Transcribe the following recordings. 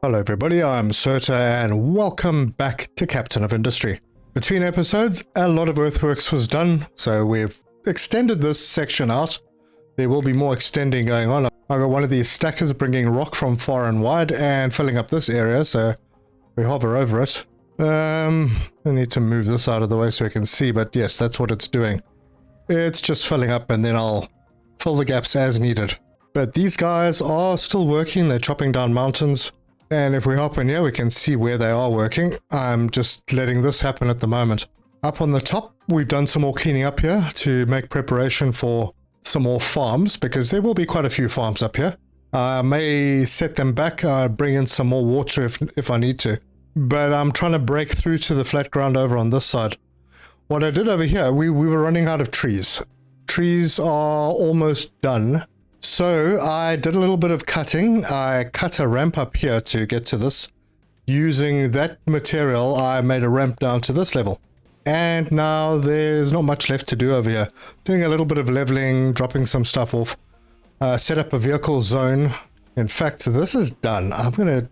Hello everybody, I'm Serta and welcome back to Captain of Industry. Between episodes, a lot of earthworks was done, so we've extended this section out. There will be more extending going on. I got one of these stackers bringing rock from far and wide and filling up this area, so we hover over it. I need to move this out of the way so we can see, but yes, that's what it's doing. It's just filling up and then I'll fill the gaps as needed. But these guys are still working, they're chopping down mountains. And if we hop in here, we can see where they are working. I'm just letting this happen at the moment. Up on the top, we've done some more cleaning up here to make preparation for some more farms, because there will be quite a few farms up here. I may set them back, bring in some more water if I need to. But I'm trying to break through to the flat ground over on this side. What I did over here, we were running out of trees. Trees are almost done. So I did a little bit of cutting. I cut a ramp up here to get to this. Using that material, I made a ramp down to this level. And now there's not much left to do over here. Doing a little bit of leveling, dropping some stuff off. Set up a vehicle zone. In fact, this is done. I'm going to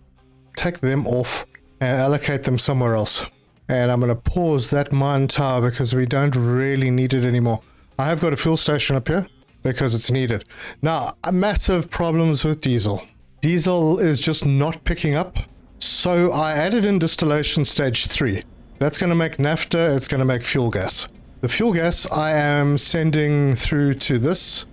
take them off and allocate them somewhere else. And I'm going to pause that mine tower because we don't really need it anymore. I have got a fuel station up here, because it's needed. Now, massive problems with diesel. Diesel is just not picking up. So I added in distillation stage 3. That's going to make naphtha, it's going to make fuel gas. The fuel gas I am sending through to this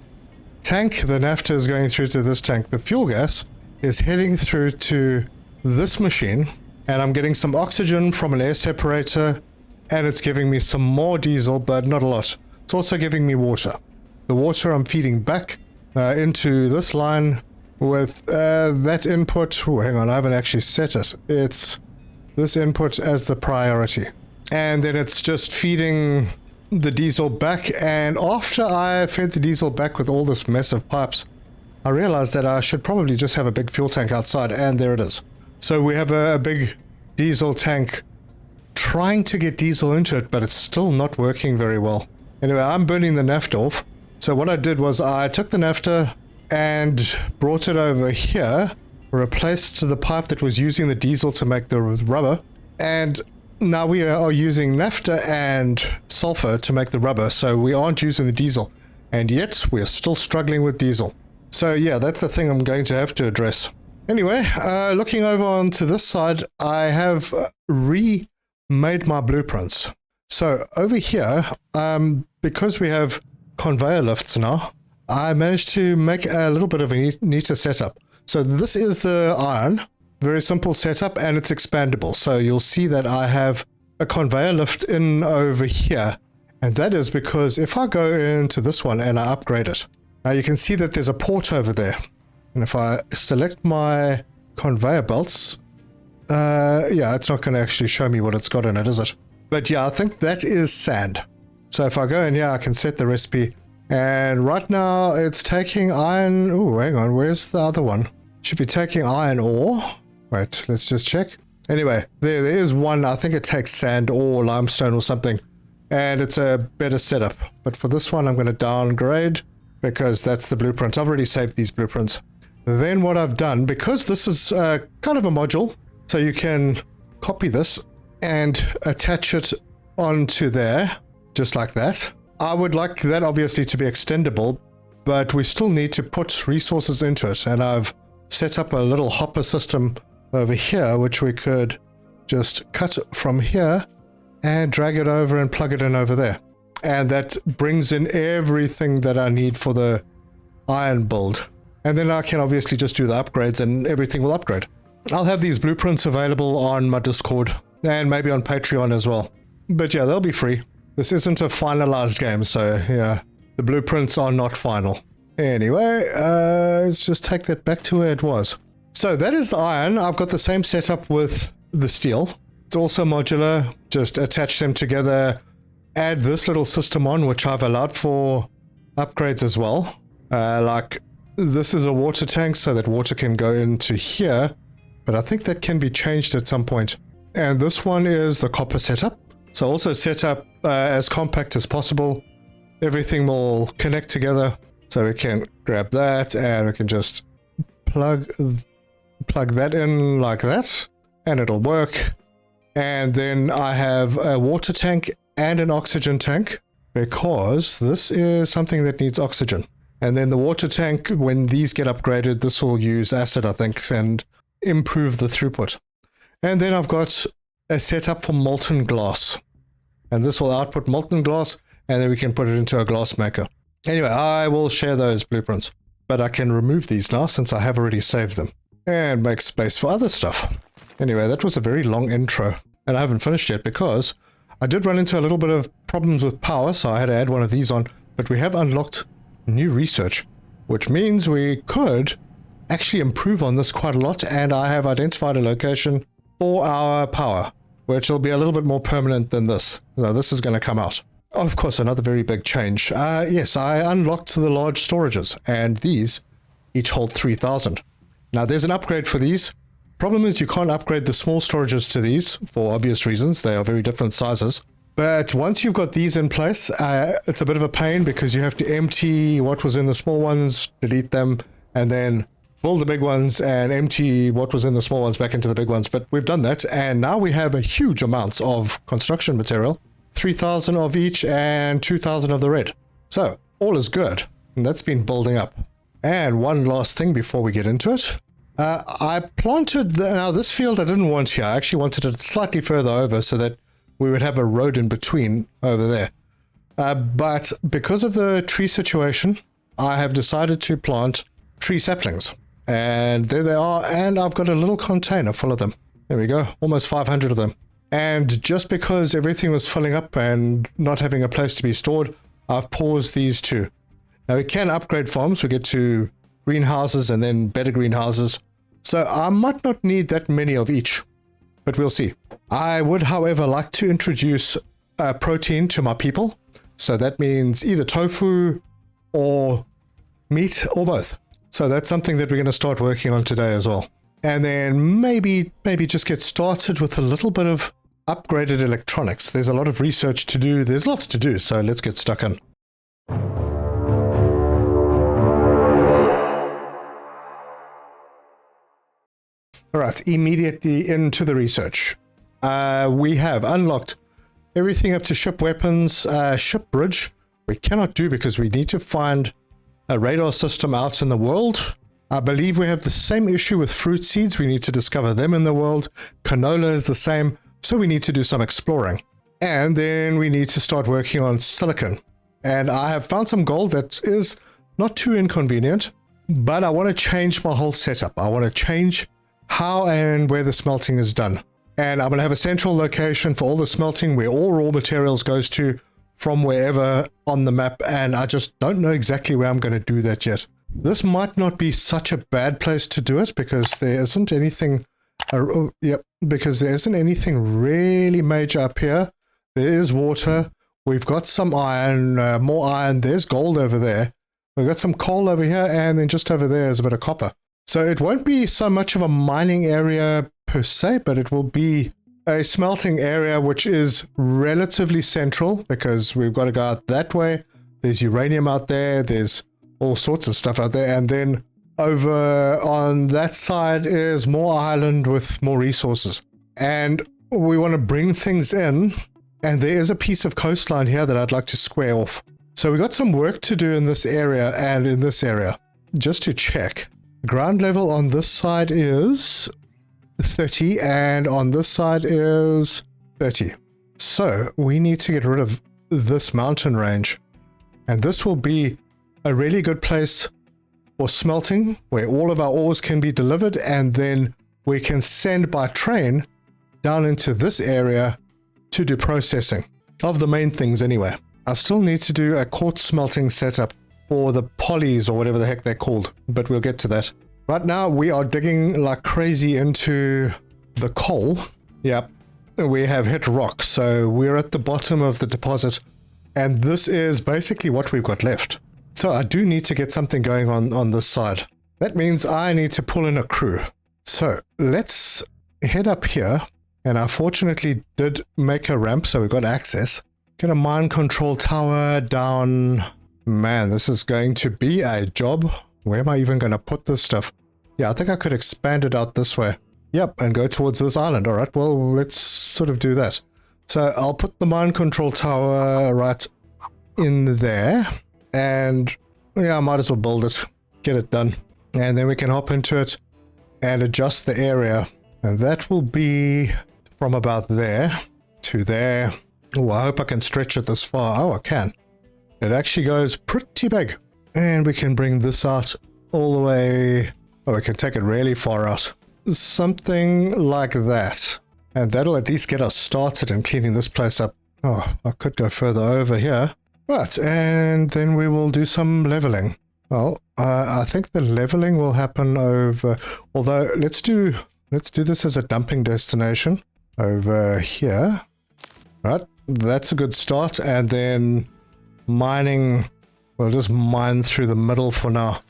tank. The naphtha is going through to this tank. The fuel gas is heading through to this machine. And I'm getting some oxygen from an air separator. And it's giving me some more diesel, but not a lot. It's also giving me water. The water I'm feeding back into this line with that input. Oh, hang on, I haven't actually set it. It's this input as the priority. And then it's just feeding the diesel back. And after I fed the diesel back with all this mess of pipes, I realized that I should probably just have a big fuel tank outside. And there it is. So we have a big diesel tank trying to get diesel into it, but it's still not working very well. Anyway, I'm burning the naphtha off. So what I did was I took the naphtha and brought it over here, replaced the pipe that was using the diesel to make the rubber, and now we are using naphtha and sulfur to make the rubber, so we aren't using the diesel, and yet we're still struggling with diesel. So yeah, that's the thing I'm going to have to address. Anyway, looking over onto this side, I have remade my blueprints. So over here, because we have conveyor lifts now, I managed to make a little bit of a neater setup. So this is the iron, very simple setup, and it's expandable. So you'll see that I have a conveyor lift in over here, and that is because if I go into this one and I upgrade it, now you can see that there's a port over there. And if I select my conveyor belts, yeah, it's not going to actually show me what it's got in it, is it? But yeah, I think that is sand. So if I go in here, I can set the recipe. And right now it's taking iron. Oh, hang on. Where's the other one? Should be taking iron ore. Wait, let's just check. Anyway, there is one. I think it takes sand or limestone or something. And it's a better setup. But for this one, I'm going to downgrade because that's the blueprint. I've already saved these blueprints. Then what I've done, because this is kind of a module, so you can copy this and attach it onto there. Just like that. I would like that obviously to be extendable, but we still need to put resources into it. And I've set up a little hopper system over here, which we could just cut from here and drag it over and plug it in over there. And that brings in everything that I need for the iron build. And then I can obviously just do the upgrades and everything will upgrade. I'll have these blueprints available on my Discord and maybe on Patreon as well. But yeah, they'll be free. This isn't a finalized game, so yeah, the blueprints are not final. Anyway, let's just take that back to where it was. So that is the iron. I've got the same setup with the steel. It's also modular. Just attach them together, add this little system on, which I've allowed for upgrades as well. Like this is a water tank, so that water can go into here, but I think that can be changed at some point. And this one is the copper setup. So also set up as compact as possible. Everything will connect together. So we can grab that and we can just plug plug that in like that, and it'll work. And then I have a water tank and an oxygen tank, because this is something that needs oxygen. And then the water tank, when these get upgraded, this will use acid, I think, and improve the throughput. And then I've got a setup for molten glass. And this will output molten glass, and then we can put it into a glass maker. Anyway, I will share those blueprints. But I can remove these now since I have already saved them. And make space for other stuff. Anyway, that was a very long intro. And I haven't finished yet because I did run into a little bit of problems with power, so I had to add one of these on. But we have unlocked new research, which means we could actually improve on this quite a lot. And I have identified a location for our power, which will be a little bit more permanent than this. So this is going to come out. Of course, another very big change. Yes, I unlocked the large storages, and these each hold 3,000. Now, there's an upgrade for these. Problem is you can't upgrade the small storages to these for obvious reasons. They are very different sizes. But once you've got these in place, it's a bit of a pain because you have to empty what was in the small ones, delete them, and then build the big ones and empty what was in the small ones back into the big ones. But we've done that, and now we have a huge amounts of construction material. 3,000 of each and 2,000 of the red. So all is good, and that's been building up. And one last thing before we get into it. I planted, now this field I didn't want here. I actually wanted it slightly further over so that we would have a road in between over there. But because of the tree situation, I have decided to plant tree saplings. And there they are, and I've got a little container full of them. There we go, almost 500 of them. And just because everything was filling up and not having a place to be stored, I've paused these two. Now we can upgrade farms. We get to greenhouses and then better greenhouses. So I might not need that many of each, but we'll see. I would, however, like to introduce protein to my people. So that means either tofu or meat or both. So that's something that we're going to start working on today as well. And then maybe just get started with a little bit of upgraded electronics. There's a lot of research to do. There's lots to do, so let's get stuck in. All right, immediately into the research. We have unlocked everything up to ship weapons, ship bridge. We cannot do because we need to find a radar system out in the world. I believe we have the same issue with fruit seeds. We need to discover them in the world. Canola is the same, so we need to do some exploring. And then we need to start working on silicon. And I have found some gold that is not too inconvenient, but I want to change my whole setup. I want to change how and where the smelting is done. And I'm going to have a central location for all the smelting where all raw materials goes to from wherever on the map. And I just don't know exactly where I'm going to do that yet. This might not be such a bad place to do it because there isn't anything, because there isn't anything really major up here. There is water. We've got some iron, more iron. There's gold over there. We've got some coal over here, and then just over there is a bit of copper. So it won't be so much of a mining area per se, but it will be a smelting area which is relatively central because we've got to go out that way. There's uranium out there. There's all sorts of stuff out there. And then over on that side is more island with more resources. And we want to bring things in. And there is a piece of coastline here that I'd like to square off. So we got some work to do in this area and in this area. Just to check. Ground level on this side is 30 and on this side is 30. So we need to get rid of this mountain range. And this will be a really good place for smelting where all of our ores can be delivered, and then we can send by train down into this area to do processing of the main things anyway. I still need to do a quartz smelting setup for the polys or whatever the heck they're called, but we'll get to that. Right now we are digging like crazy into the coal. Yep, we have hit rock, so we're at the bottom of the deposit, and this is basically what we've got left. So I do need to get something going on this side. That means I need to pull in a crew. So let's head up here, and I fortunately did make a ramp, so we got access. Get a mine control tower down. Man, this is going to be a job. Where am I even going to put this stuff? Yeah, I think I could expand it out this way. Yep, and go towards this island. All right, well, let's sort of do that. So I'll put the mine control tower right in there. And yeah, I might as well build it. Get it done. And then we can hop into it and adjust the area. And that will be from about there to there. Oh, I hope I can stretch it this far. Oh, I can. It actually goes pretty big. And we can bring this out all the way. Oh, we can take it really far out. Something like that. And that'll at least get us started in cleaning this place up. Oh, I could go further over here. Right, and then we will do some leveling. Well, I think the leveling will happen over... Although, let's do this as a dumping destination. Over here. Right, that's a good start. And then mining... We'll just mine through the middle for now.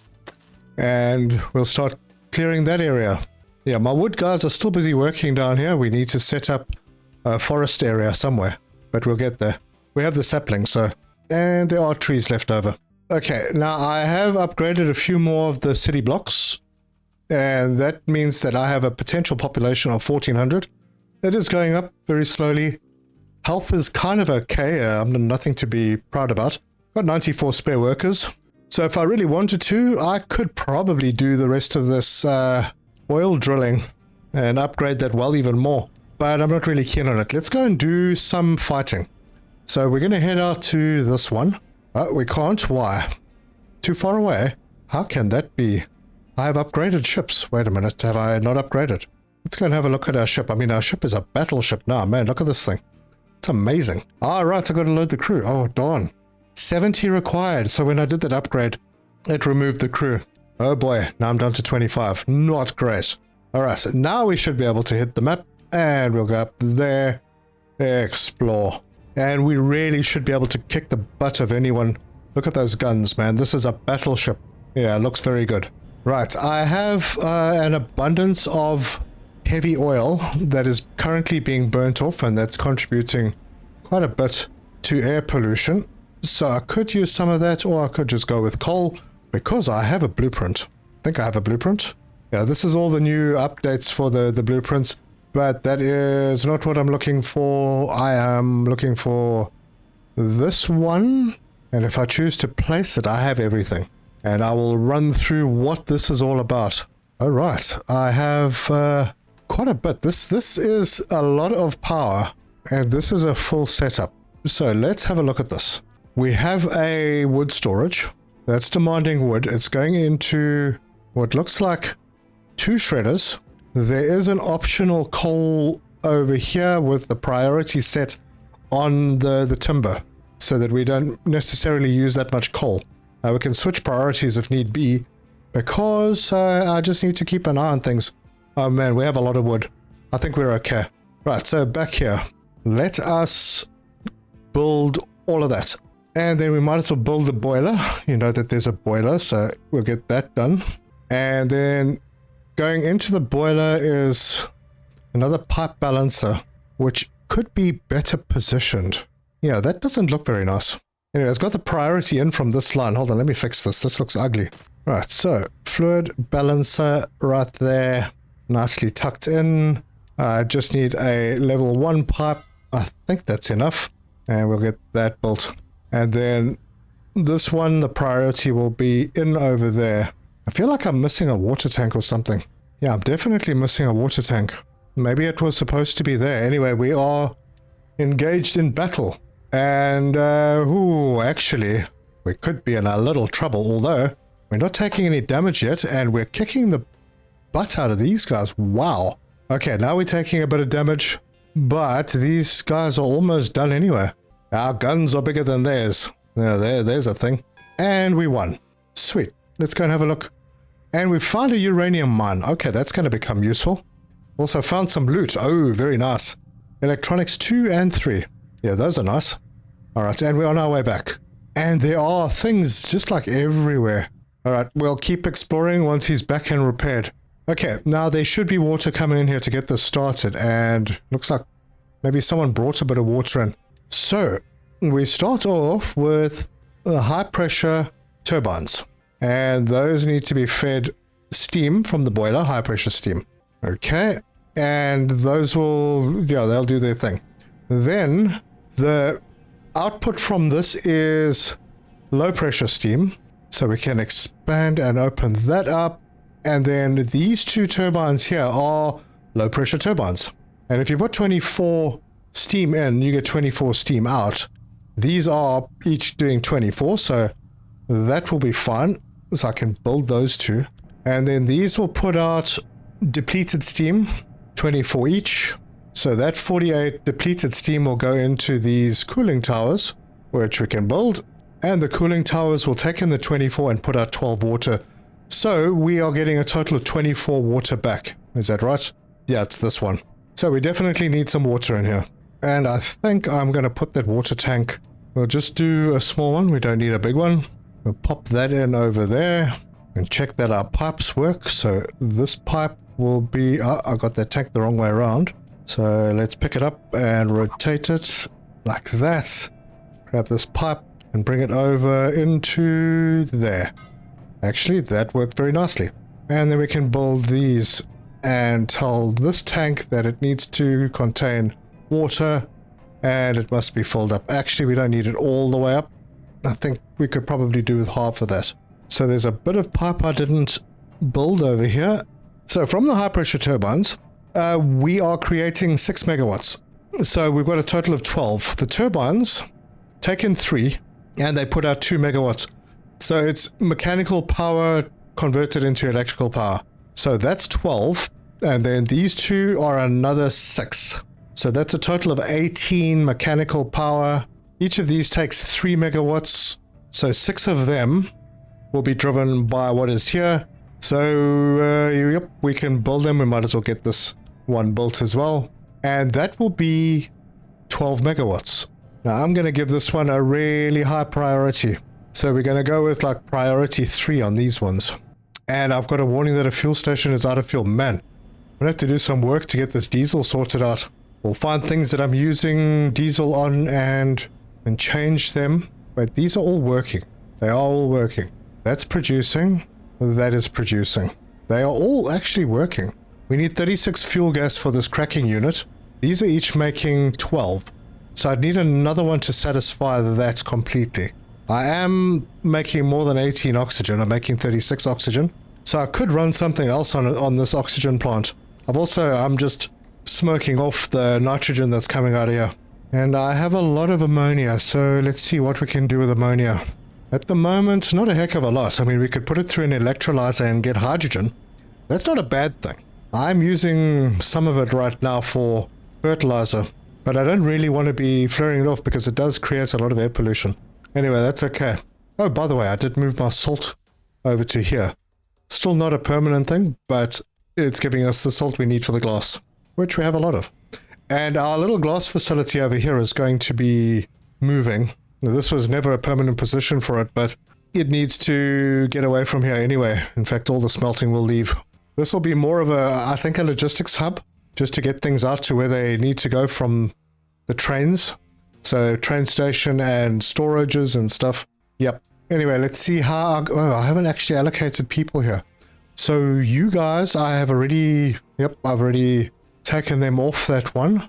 And we'll start clearing that area. Yeah, my wood guys are still busy working down here. We need to set up a forest area somewhere. But we'll get there. We have the saplings, so... And there are trees left over. Okay, now I have upgraded a few more of the city blocks. And that means that I have a potential population of 1,400. It is going up very slowly. Health is kind of okay. Nothing to be proud about. Got 94 spare workers. So if I really wanted to, I could probably do the rest of this oil drilling and upgrade that well even more. But I'm not really keen on it. Let's go and do some fighting. So we're going to head out to this one. We can't. Why? Too far away? How can that be? I have upgraded ships. Wait a minute. Have I not upgraded? Let's go and have a look at our ship. I mean, our ship is a battleship now. Man, look at this thing. It's amazing. Ah, right. I got to load the crew. Oh, darn. 70 required. So when I did that upgrade, it removed the crew. Oh boy. Now I'm down to 25. Not great. All right. So now we should be able to hit the map. And we'll go up there. Explore. And we really should be able to kick the butt of anyone. Look at those guns, man. This is a battleship. Yeah, it looks very good. Right, I have an abundance of heavy oil that is currently being burnt off, and that's contributing quite a bit to air pollution. So I could use some of that, or I could just go with coal, because I have a blueprint. I think I have a blueprint. Yeah, this is all the new updates for the blueprints. But that is not what I'm looking for. I am looking for this one. And if I choose to place it, I have everything. And I will run through what this is all about. All right. I have quite a bit. This is a lot of power. And this is a full setup. So let's have a look at this. We have a wood storage. That's demanding wood. It's going into what looks like 2 shredders. There is an optional coal over here with the priority set on the timber so that we don't necessarily use that much coal. We can switch priorities if need be because I just need to keep an eye on things. Oh man, we have a lot of wood. I think we're okay. Right, so back here. Let us build all of that. And then we might as well build the boiler. You know that there's a boiler, so we'll get that done. And then going into the boiler is another pipe balancer, which could be better positioned. Yeah, that doesn't look very nice. Anyway, it's got the priority in from this line. Hold on, let me fix this. This looks ugly. Right, so fluid balancer right there, nicely tucked in. I just need a level 1 pipe. I think that's enough. And we'll get that built. And then this one, the priority will be in over there. I feel like I'm missing a water tank or something. Yeah, I'm definitely missing a water tank. Maybe it was supposed to be there. Anyway, we are engaged in battle. And, actually, we could be in a little trouble, although we're not taking any damage yet, and we're kicking the butt out of these guys. Wow. Okay, now we're taking a bit of damage, but these guys are almost done anyway. Our guns are bigger than theirs. Yeah, there's a thing. And we won. Sweet. Let's go and have a look. And we found a uranium mine. Okay, that's going to become useful. Also found some loot. Oh, very nice. Electronics 2 and 3. Yeah, those are nice. Alright, and we're on our way back. And there are things just like everywhere. Alright, we'll keep exploring once he's back and repaired. Okay, now there should be water coming in here to get this started. And looks like maybe someone brought a bit of water in. So, we start off with high pressure turbines. And those need to be fed steam from the boiler, high pressure steam. Okay, and those will, yeah, they'll do their thing. Then the output from this is low pressure steam. So we can expand and open that up. And then these two turbines here are low pressure turbines. And if you put 24 steam in, you get 24 steam out. These are each doing 24, so that will be fine. So I can build those two. And then these will put out depleted steam, 24 each. So that 48 depleted steam will go into these cooling towers, which we can build. And the cooling towers will take in the 24 and put out 12 water. So we are getting a total of 24 water back. Is that right? Yeah, it's this one. So we definitely need some water in here. And I think I'm going to put that water tank. We'll just do a small one. We don't need a big one. We'll pop that in over there and check that our pipes work. So this pipe will be... Oh, I got that tank the wrong way around. So let's pick it up and rotate it like that. Grab this pipe and bring it over into there. Actually, that worked very nicely. And then we can build these and tell this tank that it needs to contain water and it must be filled up. Actually, we don't need it all the way up. I think we could probably do with half of that. So there's a bit of pipe I didn't build over here. So from the high pressure turbines, we are creating 6 megawatts. So we've got a total of 12. The turbines take in 3 and they put out 2 megawatts. So it's mechanical power converted into electrical power. So that's 12. And then these two are another 6. So that's a total of 18 mechanical power. Each of these takes 3 megawatts. So 6 of them will be driven by what is here. So yep, we can build them. We might as well get this one built as well. And that will be 12 megawatts. Now I'm going to give this one a really high priority. So we're going to go with like priority 3 on these ones. And I've got a warning that a fuel station is out of fuel. Man, I'm going to have to do some work to get this diesel sorted out. We'll find things that I'm using diesel on and change them. But these are all working. They are all working. That's producing. That is producing. They are all actually working. We need 36 fuel gas for this cracking unit. These are each making 12. So I'd need another one to satisfy that completely. I am making more than 18 oxygen. I'm making 36 oxygen. So I could run something else on this oxygen plant. I'm just smoking off the nitrogen that's coming out of here. And I have a lot of ammonia. So let's see what we can do with ammonia. At the moment, not a heck of a lot. I mean, we could put it through an electrolyzer and get hydrogen. That's not a bad thing. I'm using some of it right now for fertilizer. But I don't really want to be flaring it off because it does create a lot of air pollution. Anyway, that's okay. Oh, by the way, I did move my salt over to here. Still not a permanent thing, but it's giving us the salt we need for the glass, which we have a lot of. And our little glass facility over here is going to be moving. Now, this was never a permanent position for it, but it needs to get away from here anyway. In fact, all the smelting will leave. This will be more of I think a logistics hub, just to get things out to where they need to go from the trains. So train station and storages and stuff. Yep. Anyway, let's see how... I haven't actually allocated people here. So you guys, I've already taken them off that one.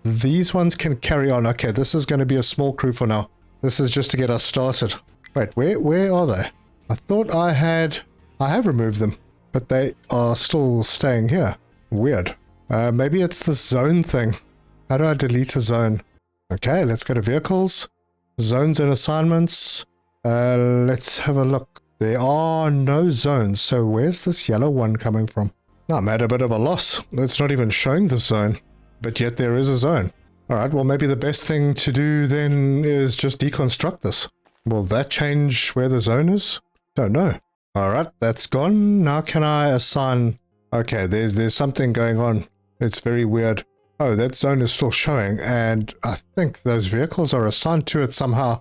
These ones can carry on. Okay, this is going to be a small crew for now. This is just to get us started. Wait, where are they? I thought I have removed them, but they are still staying here. Weird. Maybe it's the zone thing. How do I delete a zone? Okay, let's go to vehicles, zones and assignments. Let's have a look. There are no zones, so where's this yellow one coming from? No, I'm at a bit of a loss. It's not even showing the zone, but yet there is a zone. All right, well, maybe the best thing to do then is just deconstruct this. Will that change where the zone is? Don't know. All right, that's gone. Now can I assign... Okay, there's something going on. It's very weird. Oh, that zone is still showing, and I think those vehicles are assigned to it somehow,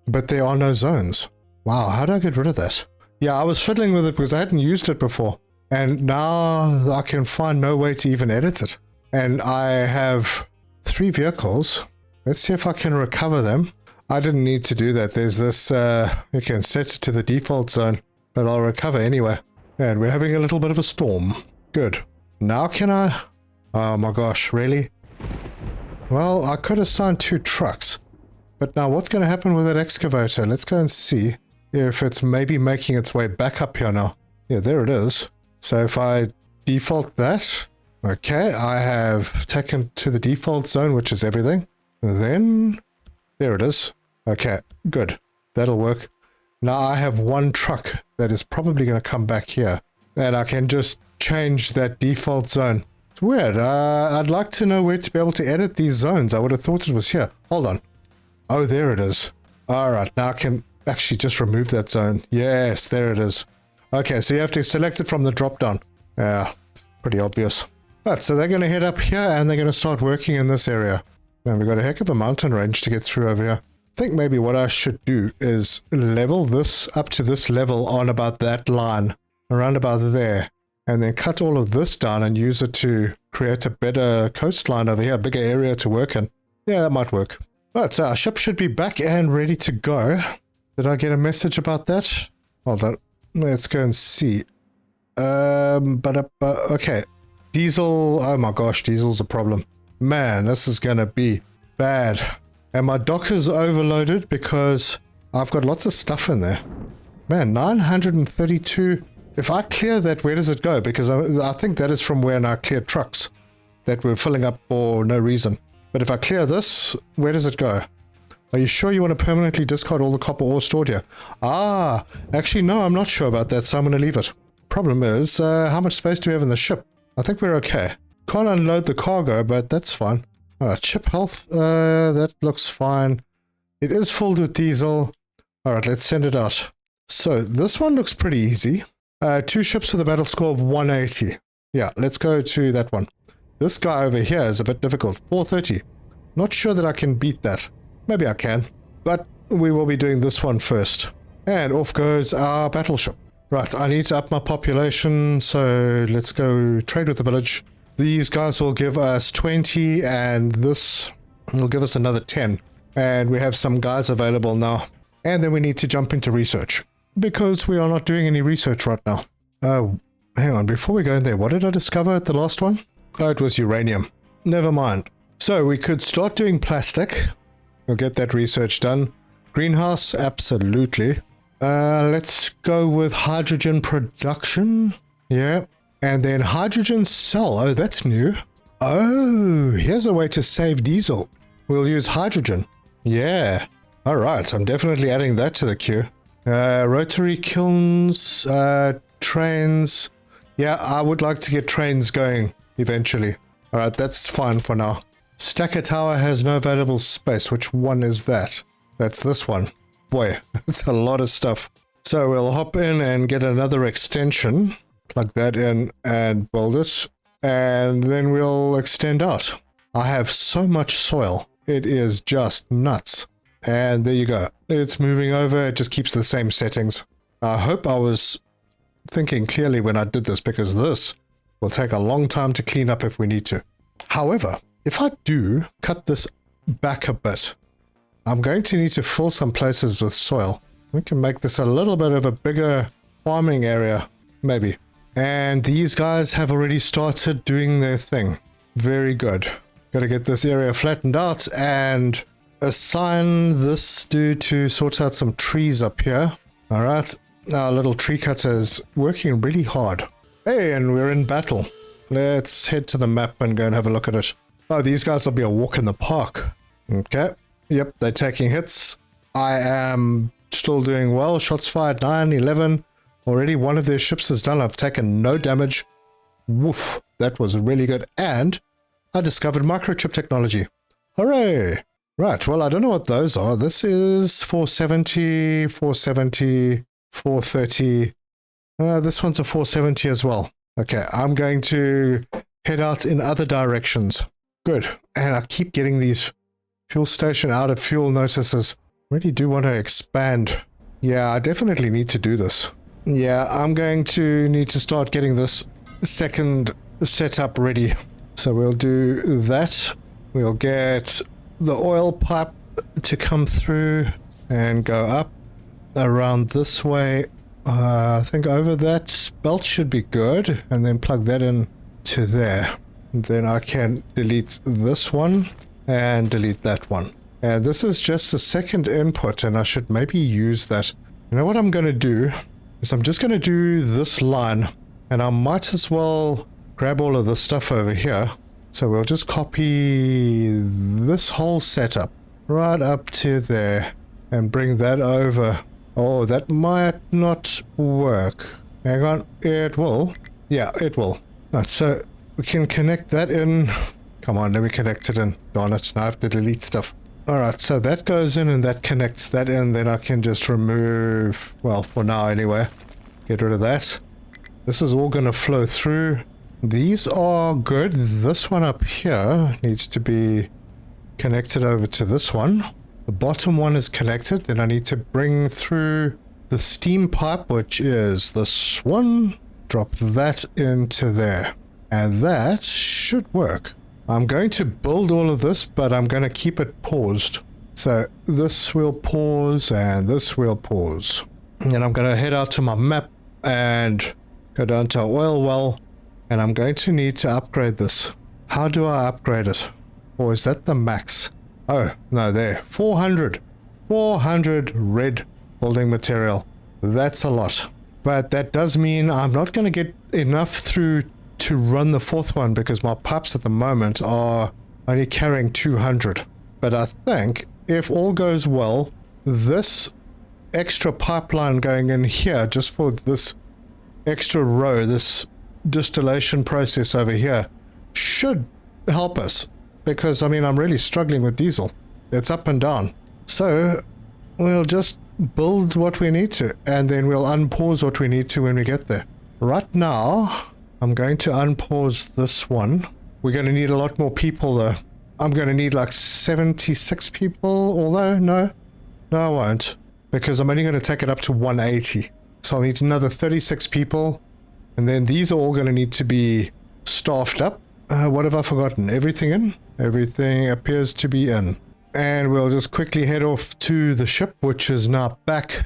but there are no zones. Wow, how do I get rid of that? Yeah, I was fiddling with it because I hadn't used it before, and now I can find no way to even edit it. And I have 3 vehicles. Let's see if I can recover them. I didn't need to do that. There's this, you can set it to the default zone, but I'll recover anyway. And we're having a little bit of a storm. Good. Now can I... Oh my gosh, really? Well, I could assign 2 trucks. But now what's going to happen with that excavator? Let's go and see if it's maybe making its way back up here now. Yeah, there it is. So if I default that... Okay, I have taken to the default zone, which is everything. Then... There it is. Okay, good. That'll work. Now I have 1 truck that is probably going to come back here. And I can just change that default zone. It's weird. I'd like to know where to be able to edit these zones. I would have thought it was here. Hold on. Oh, there it is. Alright, now I can actually just remove that zone. Yes, there it is. Okay, so you have to select it from the drop-down. Yeah, pretty obvious. Right, so they're going to head up here and they're going to start working in this area. And we've got a heck of a mountain range to get through over here. I think maybe what I should do is level this up to this level on about that line, around about there, and then cut all of this down and use it to create a better coastline over here, a bigger area to work in. Yeah, that might work. Right, so our ship should be back and ready to go. Did I get a message about that? Hold on. Let's go and see. Okay. Diesel. Oh my gosh, diesel's a problem. Man, this is going to be bad. And my dock is overloaded because I've got lots of stuff in there. Man, 932. If I clear that, where does it go? Because I think that is from when I cleared trucks that were filling up for no reason. But if I clear this, where does it go? Are you sure you want to permanently discard all the copper ore stored here? Ah, actually, no, I'm not sure about that, so I'm going to leave it. Problem is, how much space do we have in the ship? I think we're okay. Can't unload the cargo, but that's fine. Alright, ship health, that looks fine. It is filled with diesel. Alright, let's send it out. So, this one looks pretty easy. 2 ships with a battle score of 180. Yeah, let's go to that one. This guy over here is a bit difficult. 430. Not sure that I can beat that. Maybe I can. But we will be doing this one first. And off goes our battleship. Right, I need to up my population, so let's go trade with the village. These guys will give us 20, and this will give us another 10. And we have some guys available now. And then we need to jump into research, because we are not doing any research right now. Oh, hang on, before we go in there, what did I discover at the last one? Oh, it was uranium. Never mind. So we could start doing plastic. We'll get that research done. Greenhouse, absolutely. Let's go with hydrogen production. Yeah. And then hydrogen cell. Oh, that's new. Oh, here's a way to save diesel. We'll use hydrogen. Yeah. All right. I'm definitely adding that to the queue. Rotary kilns, trains. Yeah, I would like to get trains going eventually. All right. That's fine for now. Stacker tower has no available space. Which one is that? That's this one. Boy, that's a lot of stuff. So we'll hop in and get another extension. Plug that in and build it. And then we'll extend out. I have so much soil. It is just nuts. And there you go. It's moving over. It just keeps the same settings. I hope I was thinking clearly when I did this, because this will take a long time to clean up if we need to. However, if I do cut this back a bit, I'm going to need to fill some places with soil. We can make this a little bit of a bigger farming area, maybe. And these guys have already started doing their thing. Very good. Got to get this area flattened out and assign this dude to sort out some trees up here. All right. Our little tree cutter is working really hard. Hey, and we're in battle. Let's head to the map and go and have a look at it. Oh, these guys will be a walk in the park. Okay. Yep, they're taking hits. I am still doing well. Shots fired, 9, 11. Already one of their ships is done. I've taken no damage. Woof, that was really good. And I discovered microchip technology. Hooray! Right, well, I don't know what those are. This is 470, 470, 430. This one's a 470 as well. Okay, I'm going to head out in other directions. Good. And I keep getting these fuel station out of fuel notices. Really do want to expand. Yeah, I definitely need to do this. Yeah, I'm going to need to start getting this second setup ready. So we'll do that. We'll get the oil pipe to come through and go up around this way. I think over that belt should be good, and then plug that in to there. Then I can delete this one and delete that one. And this is just the second input, and I should maybe use that. You know what I'm going to do is I'm just going to do this line, and I might as well grab all of this stuff over here. So we'll just copy this whole setup right up to there and bring that over. Oh, that might not work. Hang on, it will. Yeah, it will. Right, so we can connect that in. Come on, let me connect it in. Darn it, now I have to delete stuff. Alright, so that goes in and that connects that in. Then I can just remove, well, for now anyway, get rid of that. This is all going to flow through. These are good. This one up here needs to be connected over to this one. The bottom one is connected. Then I need to bring through the steam pipe, which is this one. Drop that into there. And that should work. I'm going to build all of this, but I'm going to keep it paused. So this will pause and this will pause. And I'm going to head out to my map and go down to oil well. And I'm going to need to upgrade this. How do I upgrade it? Or is that the max? Oh, no, there. 400. 400 red building material. That's a lot. But that does mean I'm not going to get enough through to run the fourth one because my pipes at the moment are only carrying 200. But I think if all goes well, this extra pipeline going in here just for this extra row, this distillation process over here should help us because I mean I'm really struggling with diesel. It's up and down. So we'll just build what we need to and then we'll unpause what we need to when we get there. Right now I'm going to unpause this one. We're going to need a lot more people though. I'm going to need like 76 people, although no I won't because I'm only going to take it up to 180. So I'll need another 36 people. And then these are all going to need to be staffed up. What have I forgotten? Everything in? Everything appears to be in. And we'll just quickly head off to the ship, which is now back.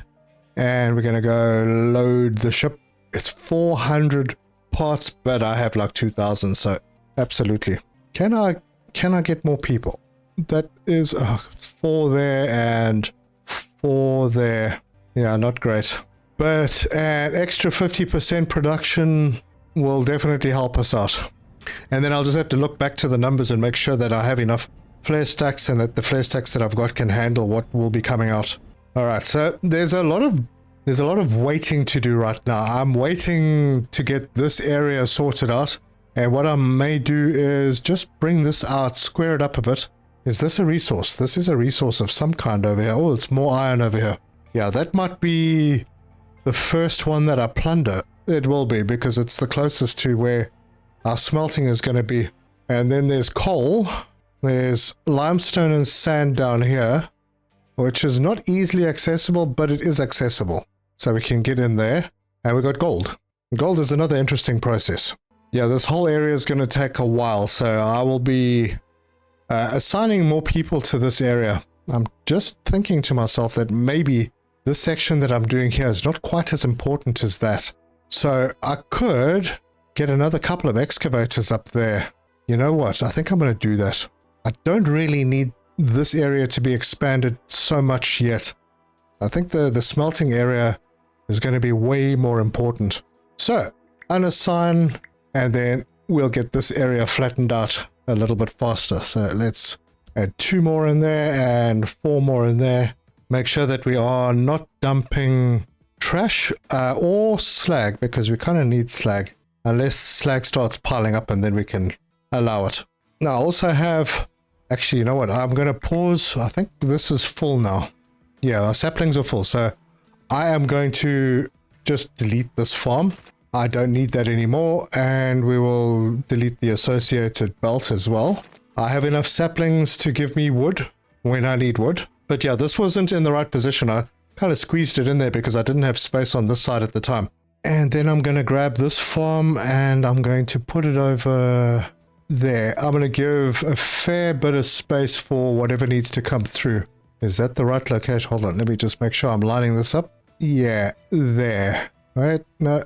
And we're going to go load the ship. It's 400 parts, but I have like 2,000, so absolutely. Can I get more people? That is 4 there and 4 there. Yeah, not great. But an extra 50% production will definitely help us out. And then I'll just have to look back to the numbers and make sure that I have enough flare stacks and that the flare stacks that I've got can handle what will be coming out. Alright, so there's a lot of waiting to do right now. I'm waiting to get this area sorted out. And what I may do is just bring this out, square it up a bit. Is this a resource? This is a resource of some kind over here. Oh, it's more iron over here. Yeah, that might be the first one that I plunder. It will be because it's the closest to where our smelting is going to be. And then there's coal. There's limestone and sand down here, which is not easily accessible, but it is accessible. So we can get in there. And we got gold. Gold is another interesting process. Yeah, this whole area is going to take a while, so I will be assigning more people to this area. I'm just thinking to myself that maybe this section that I'm doing here is not quite as important as that. So I could get another couple of excavators up there. You know what? I think I'm going to do that. I don't really need this area to be expanded so much yet. I think the smelting area is going to be way more important. So unassign, and then we'll get this area flattened out a little bit faster. So let's add 2 more in there and 4 more in there. Make sure that we are not dumping trash or slag, because we kind of need slag. Unless slag starts piling up, and then we can allow it. Now, I also have... Actually, you know what? I'm going to pause. I think this is full now. Yeah, our saplings are full. So I am going to just delete this farm. I don't need that anymore. And we will delete the associated belt as well. I have enough saplings to give me wood when I need wood. But yeah, this wasn't in the right position. I kind of squeezed it in there because I didn't have space on this side at the time. And then I'm going to grab this farm and I'm going to put it over there. I'm going to give a fair bit of space for whatever needs to come through. Is that the right location? Hold on, let me just make sure I'm lining this up. Yeah, there. Right? No,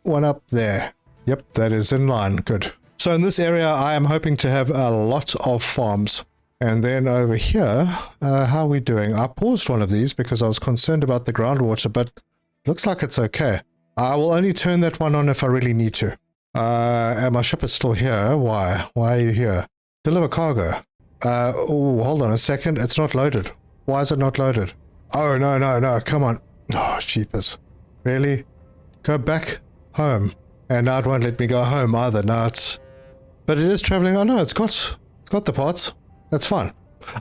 one up there. Yep, that is in line. Good. So in this area, I am hoping to have a lot of farms. And then over here, how are we doing? I paused one of these because I was concerned about the groundwater, but looks like it's okay. I will only turn that one on if I really need to. And my ship is still here. Why? Why are you here? Deliver cargo. Oh, hold on a second. It's not loaded. Why is it not loaded? Oh, no. Come on. Oh, sheepers. Really? Go back home. And now it won't let me go home either. Now it's... But it is traveling. Oh, no, it's got the parts. That's fine.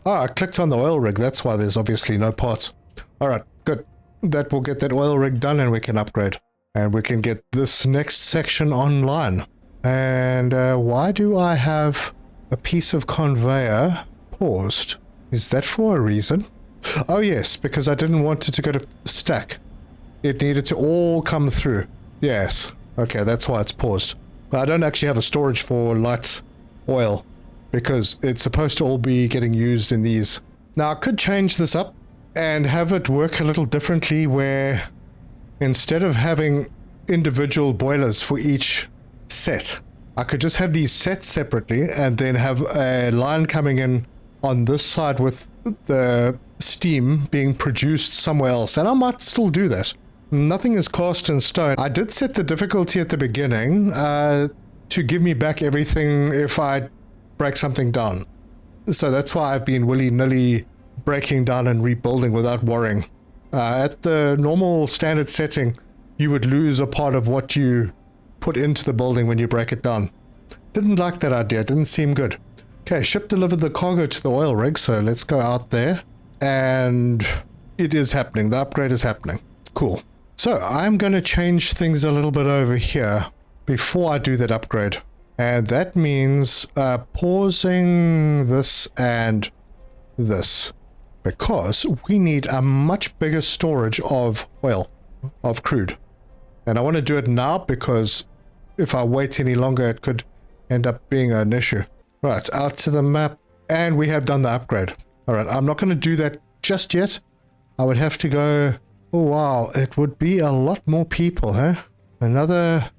Oh, I clicked on the oil rig. That's why there's obviously no parts. All right, good. That will get that oil rig done and we can upgrade. And we can get this next section online. And why do I have a piece of conveyor paused? Is that for a reason? Oh yes, because I didn't want it to go to stack. It needed to all come through. Yes. Okay, that's why it's paused. But I don't actually have a storage for light oil because it's supposed to all be getting used in these. Now I could change this up and have it work a little differently where instead of having individual boilers for each set, I could just have these set separately and then have a line coming in on this side with the steam being produced somewhere else. And I might still do that. Nothing is cast in stone. I did set the difficulty at the beginning to give me back everything if I break something down. So that's why I've been willy-nilly breaking down and rebuilding without worrying. At the normal standard setting, you would lose a part of what you put into the building when you break it down. Didn't like that idea. Didn't seem good. Okay, ship delivered the cargo to the oil rig, so let's go out there. And it is happening. The upgrade is happening. Cool. So I'm going to change things a little bit over here before I do that upgrade. And that means pausing this and this. Because we need a much bigger storage of oil, of crude. And I want to do it now because if I wait any longer, it could end up being an issue. Right, out to the map. And we have done the upgrade. All right, I'm not going to do that just yet. I would have to go... Oh, wow, it would be a lot more people, huh? Another...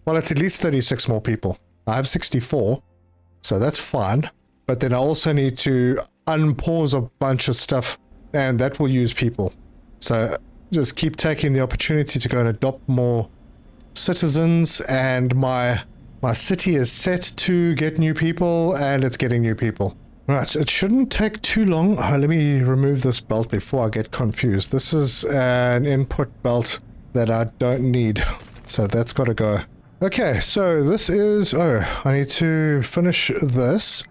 Well, it's at least 36 more people. I have 64, so that's fine. But then I also need to unpause a bunch of stuff, and that will use people. So just keep taking the opportunity to go and adopt more citizens, and my city is set to get new people, and it's getting new people. Right, it shouldn't take too long. Let me remove this belt before I get confused. This is an input belt that I don't need, so that's got to go. Okay, so this is... Oh, I need to finish this,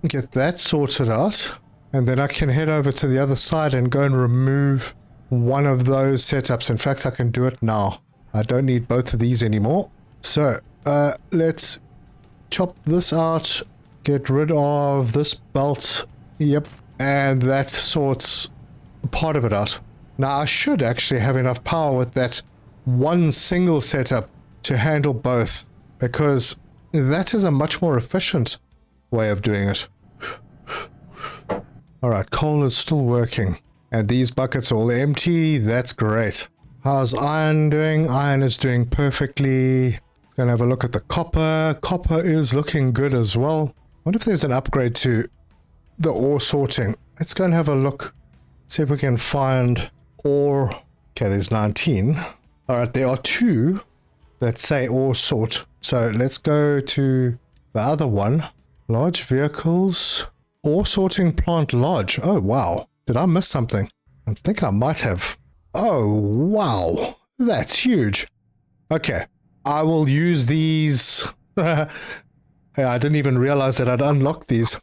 get that sorted out, and then I can head over to the other side and go and remove one of those setups. In fact, I can do it now. I don't need both of these anymore. So, let's chop this out. Get rid of this belt. Yep. And that sorts part of it out. Now, I should actually have enough power with that one single setup to handle both, because that is a much more efficient way of doing it. Alright, coal is still working. And these buckets are all empty. That's great. How's iron doing? Iron is doing perfectly. Gonna have a look at the copper. Copper is looking good as well. What if there's an upgrade to the ore sorting? Let's go and have a look. See if we can find ore. Okay, there's 19. Alright, there are 2 that say ore sort. So let's go to the other one. Large vehicles. Ore sorting plant large. Oh, wow. Did I miss something? I think I might have. Oh, wow. That's huge. Okay. I will use these. I didn't even realize that I'd unlocked these.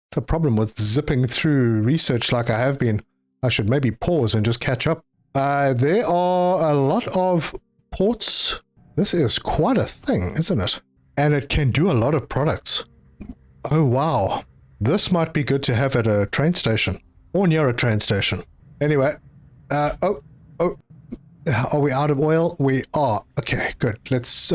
It's a problem with zipping through research like I have been. I should maybe pause and just catch up. There are a lot of ports. This is quite a thing, isn't it? And it can do a lot of products. Oh, wow. This might be good to have at a train station. Or near a train station. Anyway. Are we out of oil? We are. Okay, good. Let's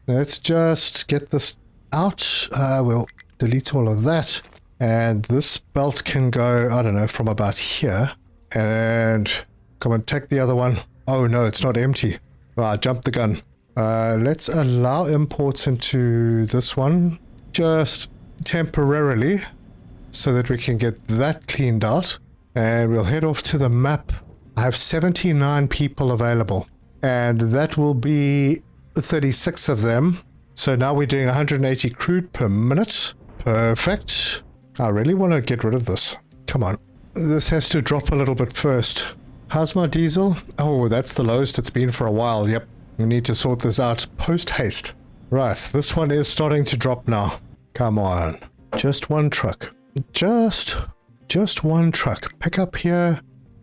let's just get this out. We'll delete all of that. And this belt can go, I don't know, from about here. And Come on, take the other one. Oh no, it's not empty. Oh, I jumped the gun. Let's allow imports into this one just temporarily so that we can get that cleaned out. And we'll head off to the map. I have 79 people available, and that will be 36 of them. So now we're doing 180 crude per minute. Perfect. I really want to get rid of this. Come on. This has to drop a little bit first. How's my diesel? Oh, that's the lowest it's been for a while. Yep. We need to sort this out post haste. Right. This one is starting to drop now. Come on. Just one truck. Just one truck. Pick up here.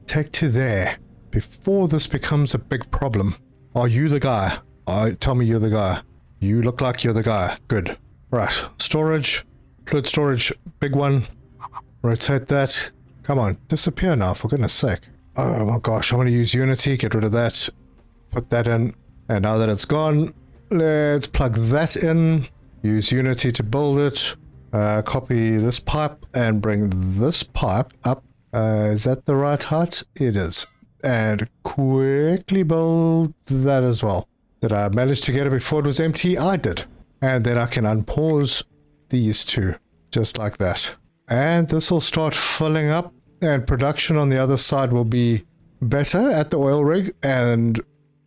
Take to there. Before this becomes a big problem. Are you the guy? Tell me you're the guy. You look like you're the guy. Good. Right. Storage. Fluid storage. Big one. Rotate that. Come on. Disappear now, for goodness sake. Oh my gosh. I'm going to use Unity. Get rid of that. Put that in. And now that it's gone, let's plug that in. Use Unity to build it. Copy this pipe and bring this pipe up. Is that the right height? It is. And quickly build that as well. Did I manage to get it before it was empty? I did. And then I can unpause these two, just like that. And this will start filling up, and production on the other side will be better at the oil rig, and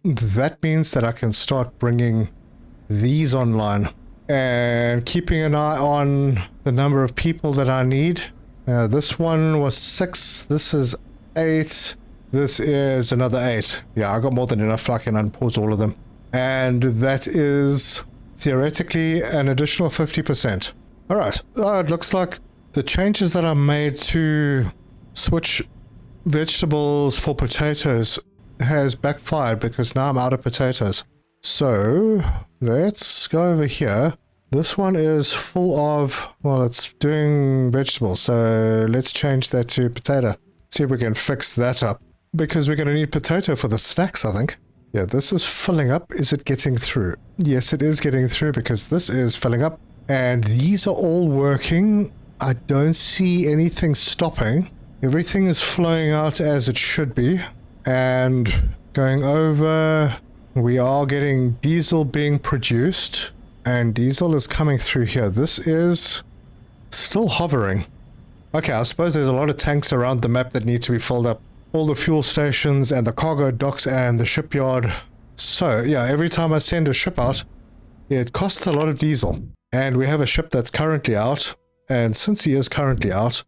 that means that I can start bringing these online and keeping an eye on the number of people that I need. This one was 6, this is 8, this is another 8. Yeah, I got more than enough. I can unpause all of them. And that is theoretically an additional 50%. Alright, it looks like the changes that I made to switch vegetables for potatoes has backfired because now I'm out of potatoes. So let's go over here. This one is full of, well, it's doing vegetables, so let's change that to potato. See if we can fix that up, because we're going to need potato for the snacks, I think. Yeah, this is filling up. Is it getting through? Yes, it is getting through, because this is filling up. And these are all working. I don't see anything stopping. Everything is flowing out as it should be. And going over, we are getting diesel being produced. And diesel is coming through here. This is still hovering. Okay, I suppose there's a lot of tanks around the map that need to be filled up. All the fuel stations and the cargo docks and the shipyard. So, yeah, every time I send a ship out, it costs a lot of diesel. And we have a ship that's currently out. And since he is currently out,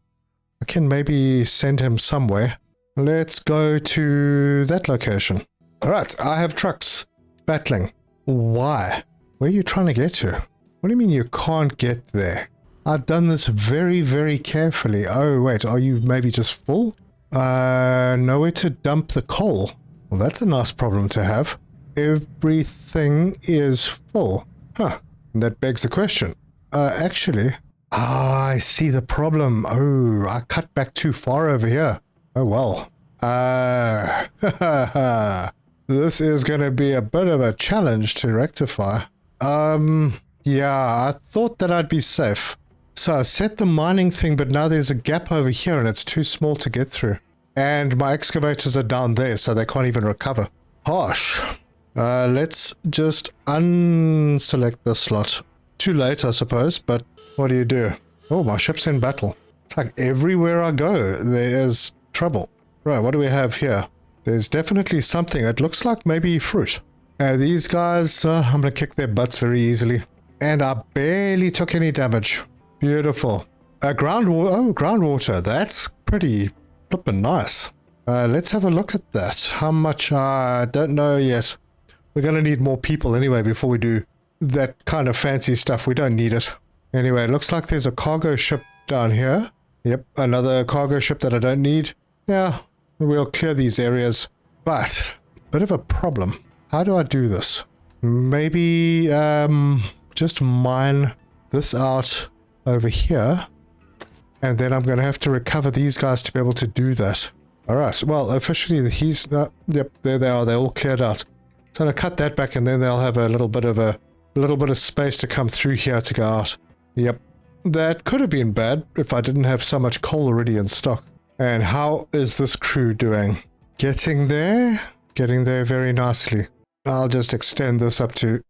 I can maybe send him somewhere. Let's go to that location. Alright, I have trucks battling. Why? Where are you trying to get to? What do you mean you can't get there? I've done this very, very carefully. Oh, wait, are you maybe just full? Nowhere to dump the coal. Well, that's a nice problem to have. Everything is full. Huh. That begs the question. Actually, I see the problem. Oh, I cut back too far over here. Oh, well. This is going to be a bit of a challenge to rectify. Yeah, I thought that I'd be safe. So I set the mining thing, but now there's a gap over here and it's too small to get through. And my excavators are down there, so they can't even recover. Harsh. Let's just unselect this slot. Too late, I suppose, but what do you do? Oh, my ship's in battle. It's like everywhere I go, there is trouble. Right, what do we have here? There's definitely something. It looks like maybe fruit. These guys, I'm going to kick their butts very easily. And I barely took any damage. Beautiful. Groundwater. That's pretty flippin' nice. Let's have a look at that. How much? I don't know yet. We're going to need more people anyway before we do that kind of fancy stuff. We don't need it. Anyway, it looks like there's a cargo ship down here. Yep, another cargo ship that I don't need. Yeah, we'll clear these areas. But, bit of a problem. How do I do this? Maybe just mine this out over here. And then I'm going to have to recover these guys to be able to do that. Alright, well, officially he's... yep, there they are. They're all cleared out. So I'm going to cut that back and then they'll have a little bit of space to come through here to go out. Yep. That could have been bad if I didn't have so much coal already in stock. And how is this crew doing? Getting there very nicely. I'll just extend this up to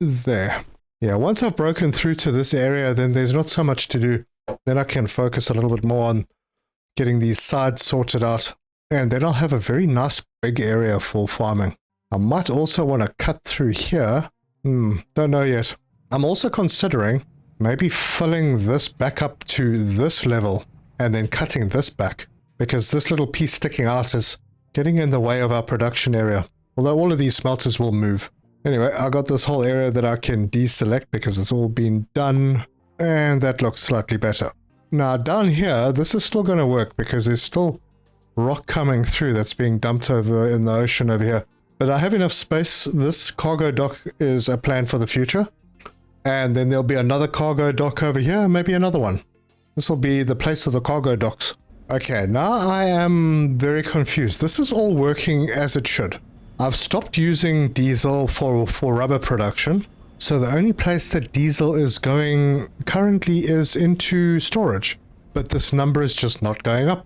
there. Yeah, once I've broken through to this area, then there's not so much to do. Then I can focus a little bit more on getting these sides sorted out. And then I'll have a very nice big area for farming. I might also want to cut through here. Don't know yet. I'm also considering maybe filling this back up to this level and then cutting this back, because this little piece sticking out is getting in the way of our production area. Although all of these smelters will move. Anyway, I got this whole area that I can deselect because it's all been done, and that looks slightly better. Now down here, this is still going to work because there's still rock coming through that's being dumped over in the ocean over here. But I have enough space. This cargo dock is a plan for the future. And then there'll be another cargo dock over here, maybe another one. This will be the place of the cargo docks. Okay, now I am very confused. This is all working as it should. I've stopped using diesel for rubber production. So the only place that diesel is going currently is into storage. But this number is just not going up.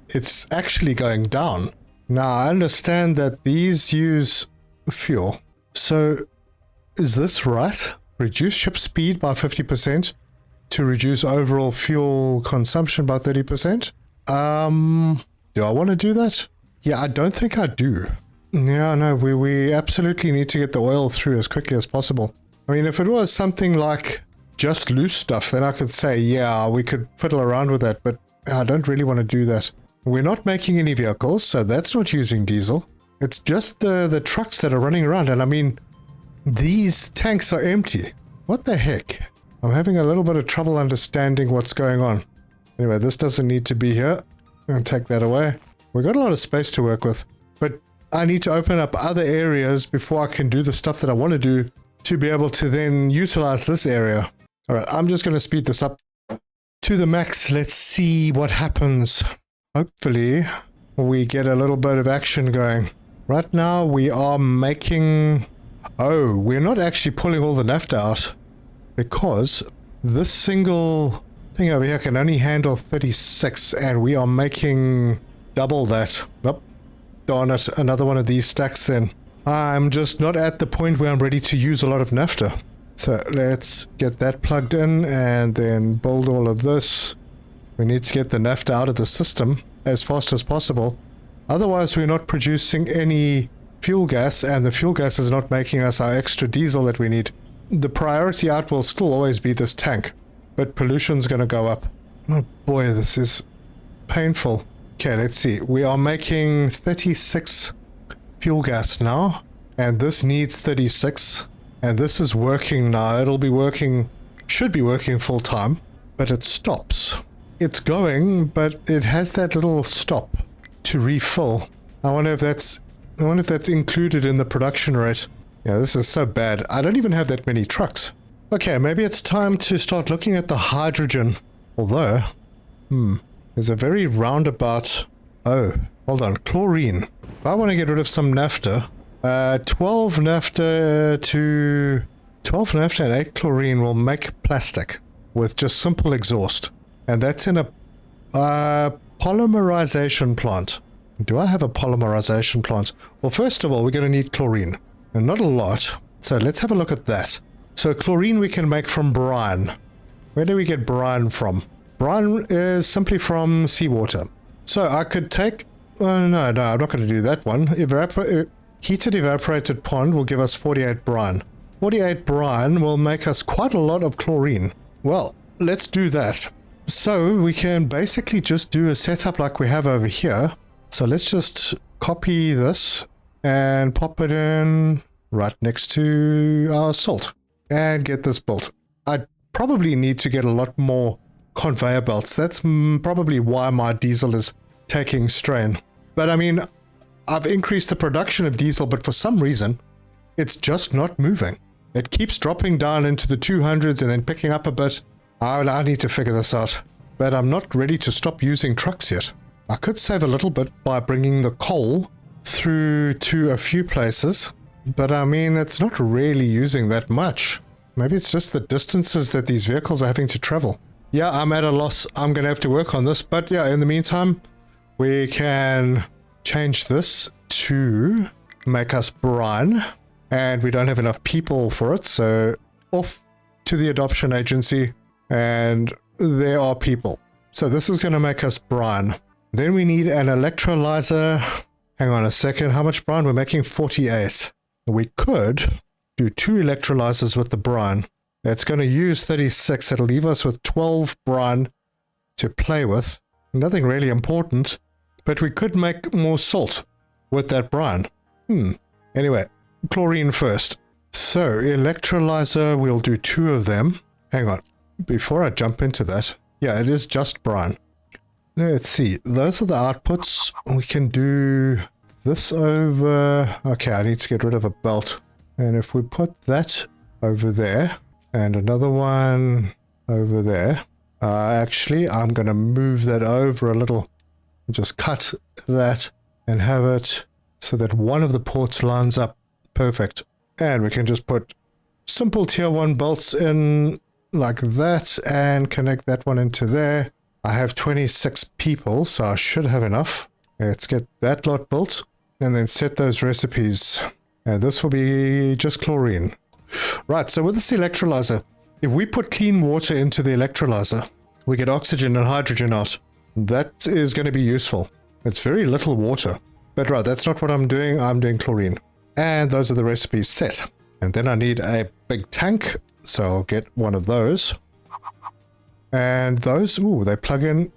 It's actually going down. Now I understand that these use fuel. So is this right? Reduce ship speed by 50% to reduce overall fuel consumption by 30%? Do I want to do that? Yeah, I don't think I do. Yeah, no, we absolutely need to get the oil through as quickly as possible. I mean, if it was something like just loose stuff, then I could say, yeah, we could fiddle around with that, but I don't really want to do that. We're not making any vehicles, so that's not using diesel. It's just the trucks that are running around, and I mean, these tanks are empty. What the heck? I'm having a little bit of trouble understanding what's going on. Anyway, this doesn't need to be here. I'm going to take that away. We've got a lot of space to work with, but I need to open up other areas before I can do the stuff that I want to do to be able to then utilize this area. All right, I'm just going to speed this up to the max. Let's see what happens. Hopefully, we get a little bit of action going. Right now, we are making... Oh, we're not actually pulling all the naphtha out because this single thing over here can only handle 36 and we are making double that. Oh, darn it, another one of these stacks then. I'm just not at the point where I'm ready to use a lot of naphtha. So let's get that plugged in and then build all of this. We need to get the naphtha out of the system as fast as possible. Otherwise, we're not producing any fuel gas, and the fuel gas is not making us our extra diesel that we need. The priority out will still always be this tank, but pollution's going to go up. Oh boy, this is painful. Okay, let's see. We are making 36 fuel gas now, and this needs 36, and this is working now. It'll be working, should be working full time, but it stops. It's going, but it has that little stop to refill. I wonder if that's included in the production rate. Yeah, this is so bad. I don't even have that many trucks. Okay, maybe it's time to start looking at the hydrogen. Although, there's a very roundabout... Oh, hold on. Chlorine. If I want to get rid of some naphtha, 12 naphtha and 8 chlorine will make plastic with just simple exhaust. And that's in a polymerization plant. Do I have a polymerization plant? Well, first of all, we're going to need chlorine. And not a lot. So let's have a look at that. So chlorine we can make from brine. Where do we get brine from? Brine is simply from seawater. So I could take... Oh, no, I'm not going to do that one. Heated evaporated pond will give us 48 brine. 48 brine will make us quite a lot of chlorine. Well, let's do that. So we can basically just do a setup like we have over here. So let's just copy this and pop it in right next to our salt and get this built. I probably need to get a lot more conveyor belts. That's probably why my diesel is taking strain. But I mean, I've increased the production of diesel, but for some reason, it's just not moving. It keeps dropping down into the 200s and then picking up a bit. I need to figure this out. But I'm not ready to stop using trucks yet. I could save a little bit by bringing the coal through to a few places, but I mean, it's not really using that much. Maybe it's just the distances that these vehicles are having to travel. Yeah, I'm at a loss. I'm going to have to work on this, but yeah, in the meantime, we can change this to make us brine, and we don't have enough people for it, so off to the adoption agency, and there are people. So this is going to make us brine. Then we need an electrolyzer. Hang on a second, how much brine? We're making 48. We could do 2 electrolyzers with the brine. It's going to use 36. It'll leave us with 12 brine to play with. Nothing really important, but we could make more salt with that brine. Anyway, chlorine first. So electrolyzer, we'll do 2 of them. Hang on, before I jump into that, yeah, it is just brine. Let's see, those are the outputs. We can do this over... Okay, I need to get rid of a belt. And if we put that over there, and another one over there, actually, I'm going to move that over a little. Just cut that and have it so that one of the ports lines up perfect. And we can just put simple tier 1 bolts in like that and connect that one into there. I have 26 people, so I should have enough. Let's get that lot built and then set those recipes. And this will be just chlorine. Right, so with this electrolyzer, if we put clean water into the electrolyzer, we get oxygen and hydrogen out. That is going to be useful. It's very little water. But right, that's not what I'm doing. I'm doing chlorine. And those are the recipes set. And then I need a big tank, so I'll get one of those. And those, ooh, they plug in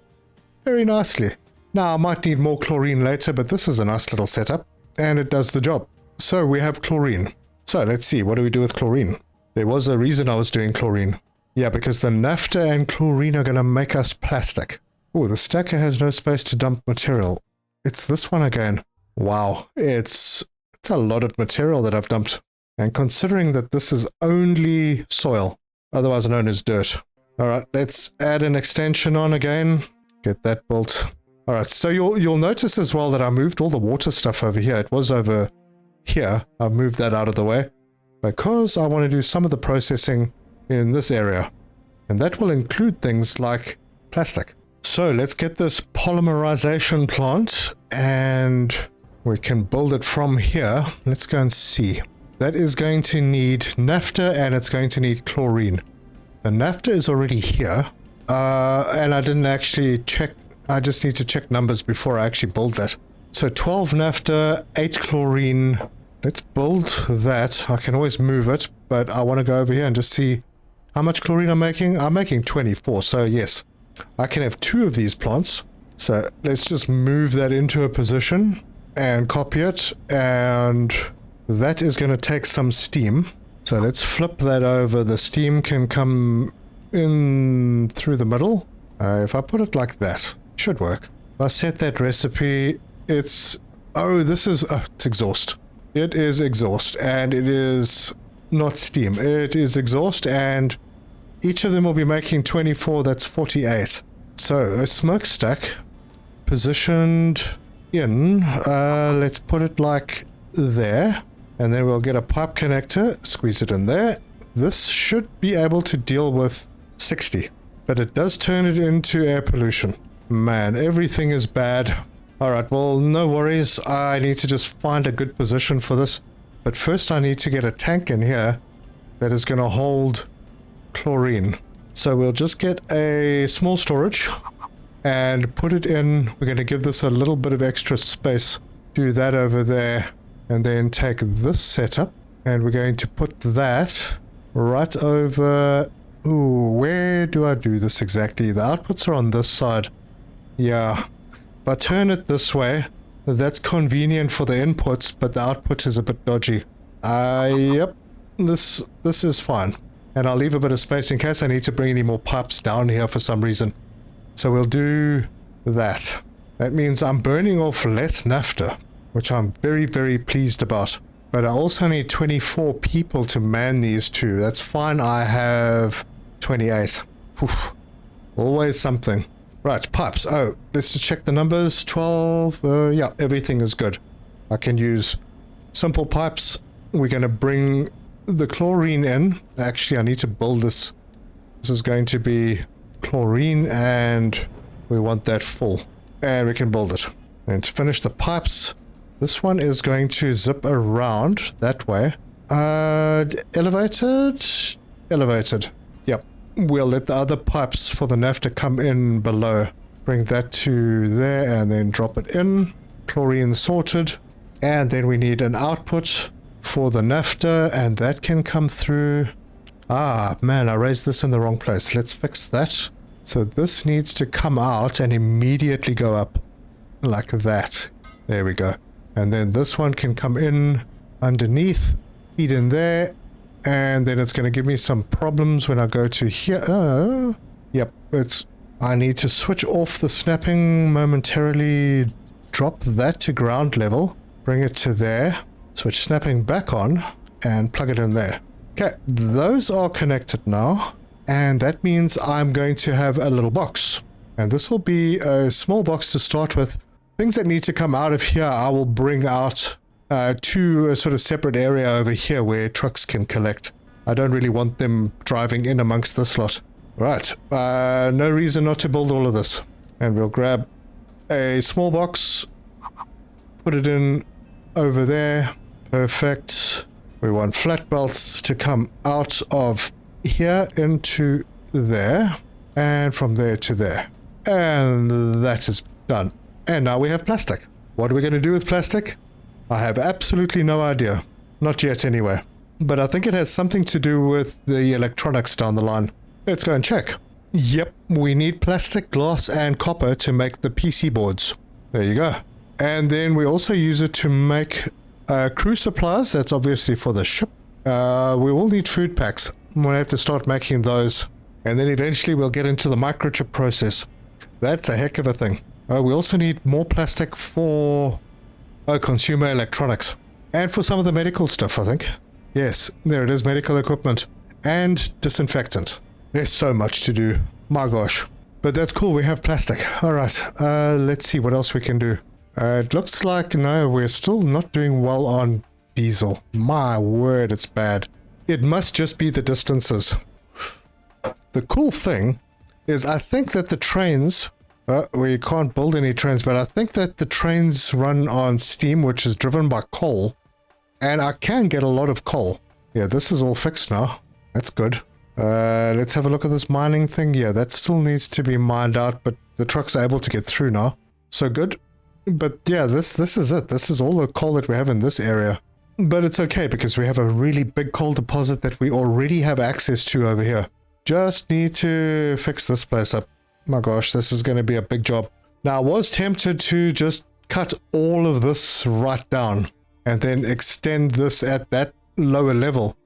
very nicely. Now, I might need more chlorine later, but this is a nice little setup, and it does the job. So we have chlorine. So let's see, what do we do with chlorine? There was a reason I was doing chlorine. Yeah, because the naphtha and chlorine are going to make us plastic. Oh, the stacker has no space to dump material. It's this one again. Wow, it's a lot of material that I've dumped. And considering that this is only soil, otherwise known as dirt. All right, let's add an extension on again. Get that built. All right, so you'll notice as well that I moved all the water stuff over here. It was over here. I've moved that out of the way because I want to do some of the processing in this area. And that will include things like plastic. So let's get this polymerization plant and we can build it from here. Let's go and see. That is going to need naphtha and it's going to need chlorine. The naphtha is already here, and I didn't actually check. I just need to check numbers before I actually build that. So 12 naphtha, 8 chlorine. Let's build that. I can always move it, but I want to go over here and just see how much chlorine I'm making. I'm making 24, so yes, I can have 2 of these plants. So let's just move that into a position and copy it, and that is going to take some steam. So let's flip that over. The steam can come in through the middle. If I put it like that, it should work. If I set that recipe, it's... Oh, this is... it's exhaust. It is exhaust, and it is not steam. It is exhaust, and each of them will be making 24. That's 48. So a smokestack positioned in. Let's put it like there. And then we'll get a pipe connector, squeeze it in there. This should be able to deal with 60, but it does turn it into air pollution. Man, everything is bad. All right, well, no worries. I need to just find a good position for this. But first I need to get a tank in here that is going to hold chlorine. So we'll just get a small storage and put it in. We're going to give this a little bit of extra space. Do that over there. And then take this setup, and we're going to put that right over... Ooh, where do I do this exactly? The outputs are on this side. Yeah. If I turn it this way, that's convenient for the inputs, but the output is a bit dodgy. Yep. This is fine. And I'll leave a bit of space in case I need to bring any more pipes down here for some reason. So we'll do that. That means I'm burning off less naphtha, which I'm very, very pleased about. But I also need 24 people to man these 2. That's fine, I have 28. Oof. Always something. Right, pipes. Oh, let's just check the numbers. 12, yeah, everything is good. I can use simple pipes. We're going to bring the chlorine in. Actually, I need to build this. This is going to be chlorine, and we want that full. And we can build it. And to finish the pipes, this one is going to zip around that way. Elevated? Elevated. Yep. We'll let the other pipes for the naphtha come in below. Bring that to there and then drop it in. Chlorine sorted. And then we need an output for the naphtha, and that can come through. Ah, man, I raised this in the wrong place. Let's fix that. So this needs to come out and immediately go up like that. There we go. And then this one can come in underneath, feed in there, and then it's going to give me some problems when I go to here. Yep, I need to switch off the snapping momentarily, drop that to ground level, bring it to there, switch snapping back on, and plug it in there. Okay, those are connected now, and that means I'm going to have a little box. And this will be a small box to start with. Things that need to come out of here, I will bring out to a sort of separate area over here where trucks can collect. I don't really want them driving in amongst this lot. Right, no reason not to build all of this. And we'll grab a small box, put it in over there. Perfect. We want flat belts to come out of here into there, and from there to there. And that is done. And now we have plastic. What are we going to do with plastic? I have absolutely no idea. Not yet anyway. But I think it has something to do with the electronics down the line. Let's go and check. Yep, we need plastic, glass, and copper to make the PC boards. There you go. And then we also use it to make crew supplies. That's obviously for the ship. We will need food packs. We'll have to start making those. And then eventually we'll get into the microchip process. That's a heck of a thing. We also need more plastic for consumer electronics. And for some of the medical stuff, I think. Yes, there it is, medical equipment. And disinfectant. There's so much to do. My gosh. But that's cool, we have plastic. Alright, let's see what else we can do. It looks like, no, we're still not doing well on diesel. My word, it's bad. It must just be the distances. The cool thing is I think that the trains... we can't build any trains, but I think that the trains run on steam, which is driven by coal. And I can get a lot of coal. Yeah, this is all fixed now. That's good. Let's have a look at this mining thing. Yeah, that still needs to be mined out, but the trucks are able to get through now. So good. But yeah, this is it. This is all the coal that we have in this area. But it's okay because we have a really big coal deposit that we already have access to over here. Just need to fix this place up. My gosh, this is going to be a big job. Now, I was tempted to just cut all of this right down and then extend this at that lower level.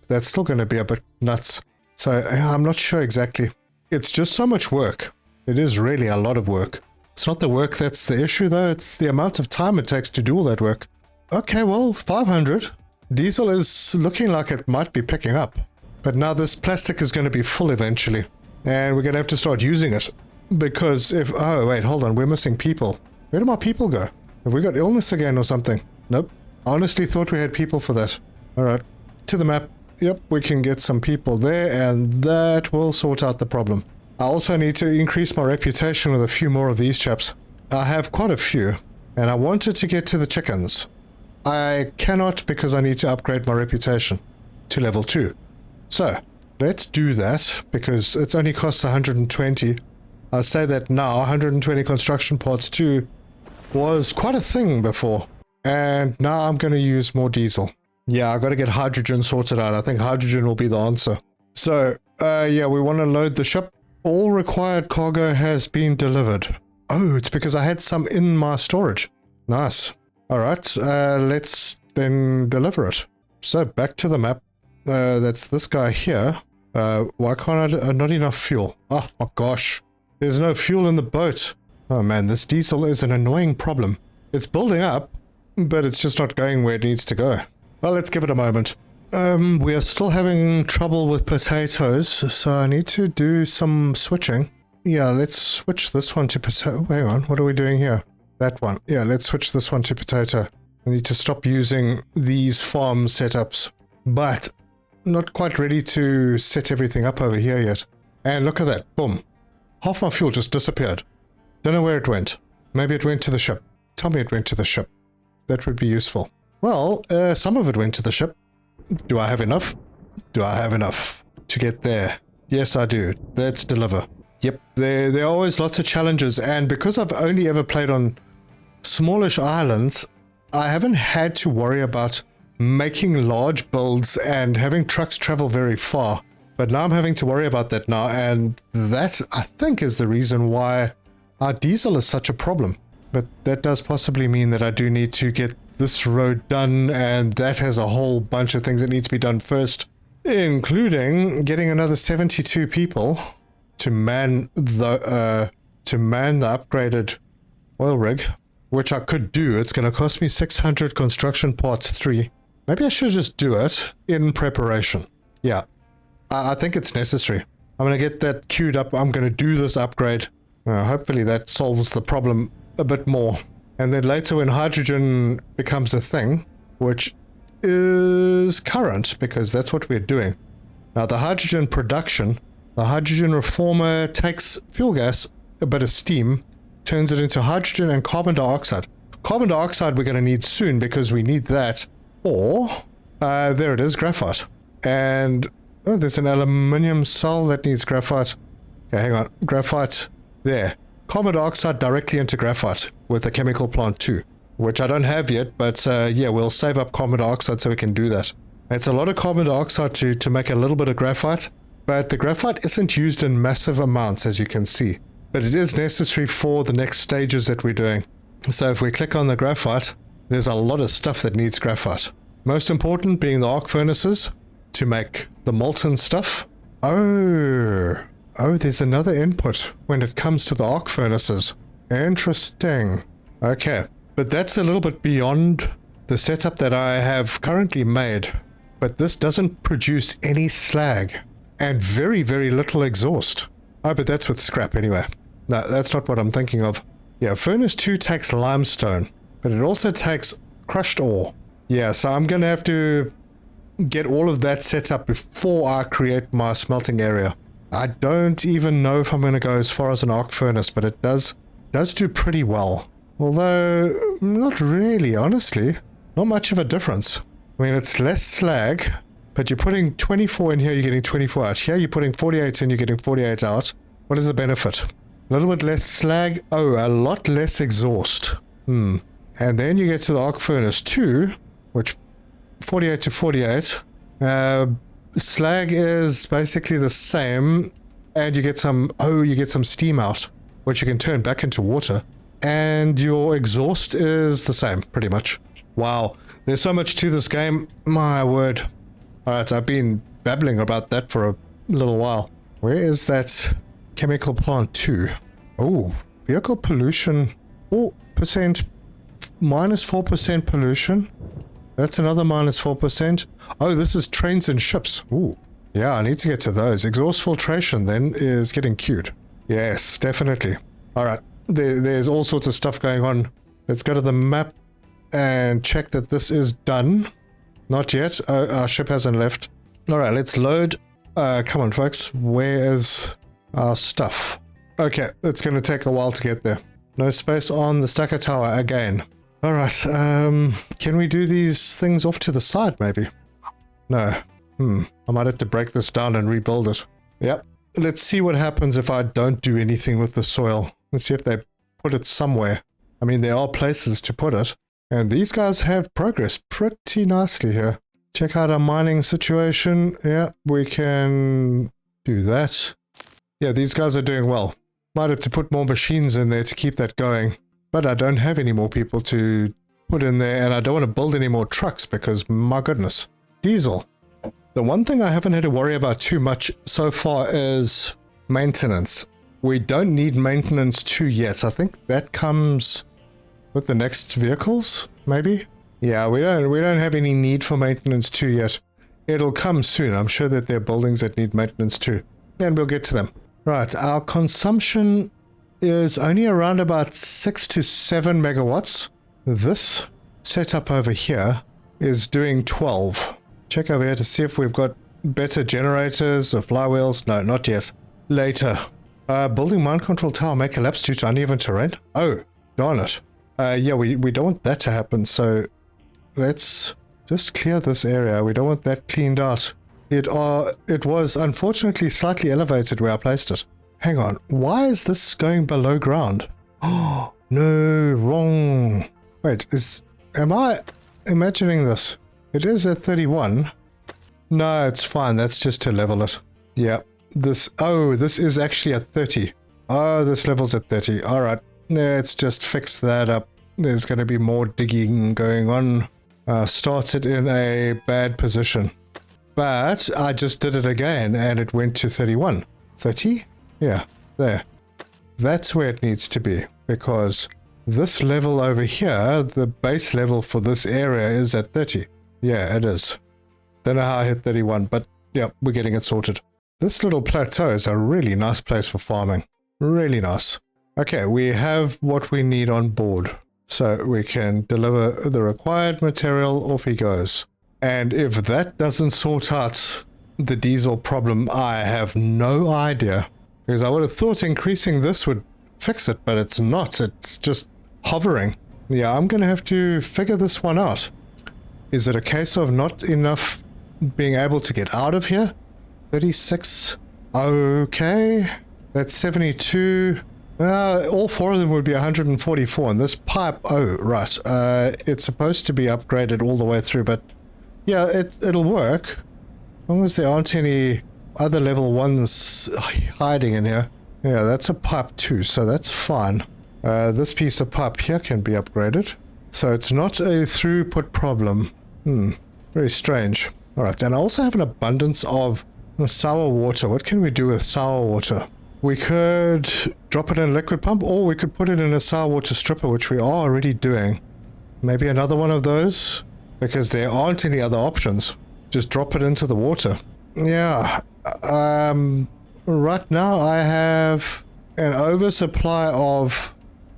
That's still going to be a bit nuts. So I'm not sure exactly. It's just so much work. It is really a lot of work. It's not the work that's the issue though, it's the amount of time it takes to do all that work. Okay, well, 500. Diesel is looking like it might be picking up. But now this plastic is going to be full eventually. And we're going to have to start using it. Because if... Oh, wait, hold on. We're missing people. Where do my people go? Have we got illness again or something? Nope. I honestly thought we had people for that. Alright. To the map. Yep, we can get some people there, and that will sort out the problem. I also need to increase my reputation with a few more of these chaps. I have quite a few, and I wanted to get to the chickens. I cannot because I need to upgrade my reputation to level 2. So, let's do that, because it's only costs 120. I'll say that now, 120 construction parts 2 was quite a thing before. And now I'm going to use more diesel. Yeah, I got to get hydrogen sorted out. I think hydrogen will be the answer. So, yeah, we want to load the ship. All required cargo has been delivered. Oh, it's because I had some in my storage. Nice. Alright, let's then deliver it. So, back to the map. That's this guy here. Why can't I... not enough fuel. Oh my gosh. There's no fuel in the boat. Oh man, this diesel is an annoying problem. It's building up, but it's just not going where it needs to go. Well, let's give it a moment. We are still having trouble with potatoes, so I need to do some switching. Yeah, let's switch this one to potato. Hang on, what are we doing here? That one. Yeah, let's switch this one to potato. I need to stop using these farm setups. But not quite ready to set everything up over here yet. And look at that. Boom. Half my fuel just disappeared. Don't know where it went. Maybe it went to the ship. tell me it went to the ship. That would be useful. Well, some of it went to the ship. Do I have enough? Do I have enough to get there? Yes, I do. Let's deliver. Yep, there are always lots of challenges, and because I've only ever played on smallish islands, I haven't had to worry about making large builds and having trucks travel very far. But now I'm having to worry about that now, and that, I think, is the reason why our diesel is such a problem. But that does possibly mean that I do need to get this road done, and that has a whole bunch of things that need to be done first, including getting another 72 people to man the upgraded oil rig, which I could do. It's going to cost me 600 construction parts 3. Maybe I should just do it in preparation. Yeah, I think it's necessary. I'm going to get that queued up. I'm going to do this upgrade. Hopefully that solves the problem a bit more. And then later when hydrogen becomes a thing, which is current, because that's what we're doing. Now the hydrogen production, the hydrogen reformer takes fuel gas, a bit of steam, turns it into hydrogen and carbon dioxide. Carbon dioxide we're going to need soon because we need that. Or, there it is, graphite. And, oh, there's an aluminium cell that needs graphite. Okay, hang on, graphite, there. Carbon dioxide directly into graphite with a chemical plant too, which I don't have yet, but yeah, we'll save up carbon dioxide so we can do that. It's a lot of carbon dioxide to make a little bit of graphite, but the graphite isn't used in massive amounts, as you can see. But it is necessary for the next stages that we're doing. So if we click on the graphite, there's a lot of stuff that needs graphite. Most important being the arc furnaces to make the molten stuff. Oh, there's another input when it comes to the arc furnaces. Interesting. Okay, but that's a little bit beyond the setup that I have currently made. But this doesn't produce any slag and very, very little exhaust. Oh, but that's with scrap anyway. No, that's not what I'm thinking of. Yeah, furnace 2 takes limestone, but it also takes crushed ore. Yeah, so I'm going to have to get all of that set up before I create my smelting area. I don't even know if I'm going to go as far as an arc furnace, but it does do pretty well. Although, not really, honestly. Not much of a difference. I mean, it's less slag, but you're putting 24 in here, you're getting 24 out. Here, you're putting 48 in, you're getting 48 out. What is the benefit? A little bit less slag. Oh, a lot less exhaust. And then you get to the arc furnace 2, which 48 to 48. Slag is basically the same, and you get some steam out, which you can turn back into water. And your exhaust is the same, pretty much. Wow, there's so much to this game. My word. Alright, I've been babbling about that for a little while. Where is that chemical plant 2? Oh, vehicle pollution 4%, minus 4% pollution. That's another minus 4%. Oh, this is trains and ships. Ooh, yeah, I need to get to those. Exhaust filtration then is getting queued. Yes, definitely. Alright, there's all sorts of stuff going on. Let's go to the map and check that this is done. Not yet. Our ship hasn't left. Alright, let's load. Come on, folks. Where is our stuff? Okay, it's going to take a while to get there. No space on the stacker tower again. Alright, can we do these things off to the side, maybe? No. I might have to break this down and rebuild it. Yep. Let's see what happens if I don't do anything with the soil. Let's see if they put it somewhere. I mean, there are places to put it. And these guys have progressed pretty nicely here. Check out our mining situation. Yeah, we can do that. Yeah, these guys are doing well. Might have to put more machines in there to keep that going. But I don't have any more people to put in there, and I don't want to build any more trucks because, my goodness, diesel. The one thing I haven't had to worry about too much so far is maintenance. We don't need maintenance 2 yet. I think that comes with the next vehicles, maybe? Yeah, we don't have any need for maintenance 2 yet. It'll come soon. I'm sure that there are buildings that need maintenance 2, and we'll get to them. Right, our consumption is only around about 6 to 7 megawatts. This setup over here is doing 12. Check over here to see if we've got better generators or flywheels. No, not yet. Later. Building mind control tower may collapse due to uneven terrain. Oh, darn it. Yeah, we don't want that to happen, so let's just clear this area. We don't want that cleaned out. It was unfortunately slightly elevated where I placed it. Hang on, why is this going below ground? Oh, no, wrong. Wait, am I imagining this? It is at 31. No, it's fine. That's just to level it. Yeah, this is actually at 30. Oh, this level's at 30. All right, let's just fix that up. There's going to be more digging going on. Started in a bad position. But I just did it again and it went to 31. 30? Yeah, there. That's where it needs to be, because this level over here, the base level for this area is at 30. Yeah, it is. Don't know how I hit 31, but yeah, we're getting it sorted. This little plateau is a really nice place for farming. Really nice. Okay, we have what we need on board. So we can deliver the required material, off he goes. And if that doesn't sort out the diesel problem, I have no idea. Because I would have thought increasing this would fix it, but it's not. It's just hovering. Yeah, I'm going to have to figure this one out. Is it a case of not enough being able to get out of here? 36. Okay. That's 72. All four of them would be 144. And this pipe, oh, right. It's supposed to be upgraded all the way through, but yeah, it'll work. As long as there aren't any other level 1s hiding in here. Yeah, that's a pipe too, so that's fine. This piece of pipe here can be upgraded. So it's not a throughput problem. Very strange. Alright, and I also have an abundance of sour water. What can we do with sour water? We could drop it in a liquid pump, or we could put it in a sour water stripper, which we are already doing. Maybe another one of those, because there aren't any other options. Just drop it into the water. Yeah. Right now I have an oversupply of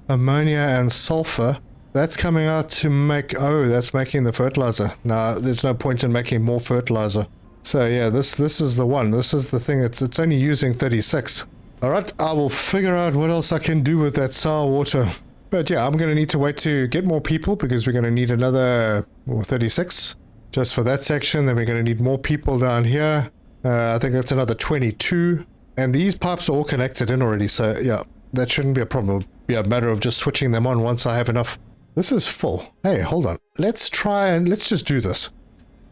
ammonia and sulfur. That's coming out to make... Oh, that's making the fertilizer. No, there's no point in making more fertilizer. So yeah, this is the one. This is the thing. It's only using 36. Alright, I will figure out what else I can do with that sour water. But yeah, I'm going to need to wait to get more people, because we're going to need another 36 just for that section. Then we're going to need more people down here. I think that's another 22. And these pipes are all connected in already, so yeah, that shouldn't be a problem. It'll be a matter of just switching them on once I have enough. This is full. Hey, hold on. Let's just do this.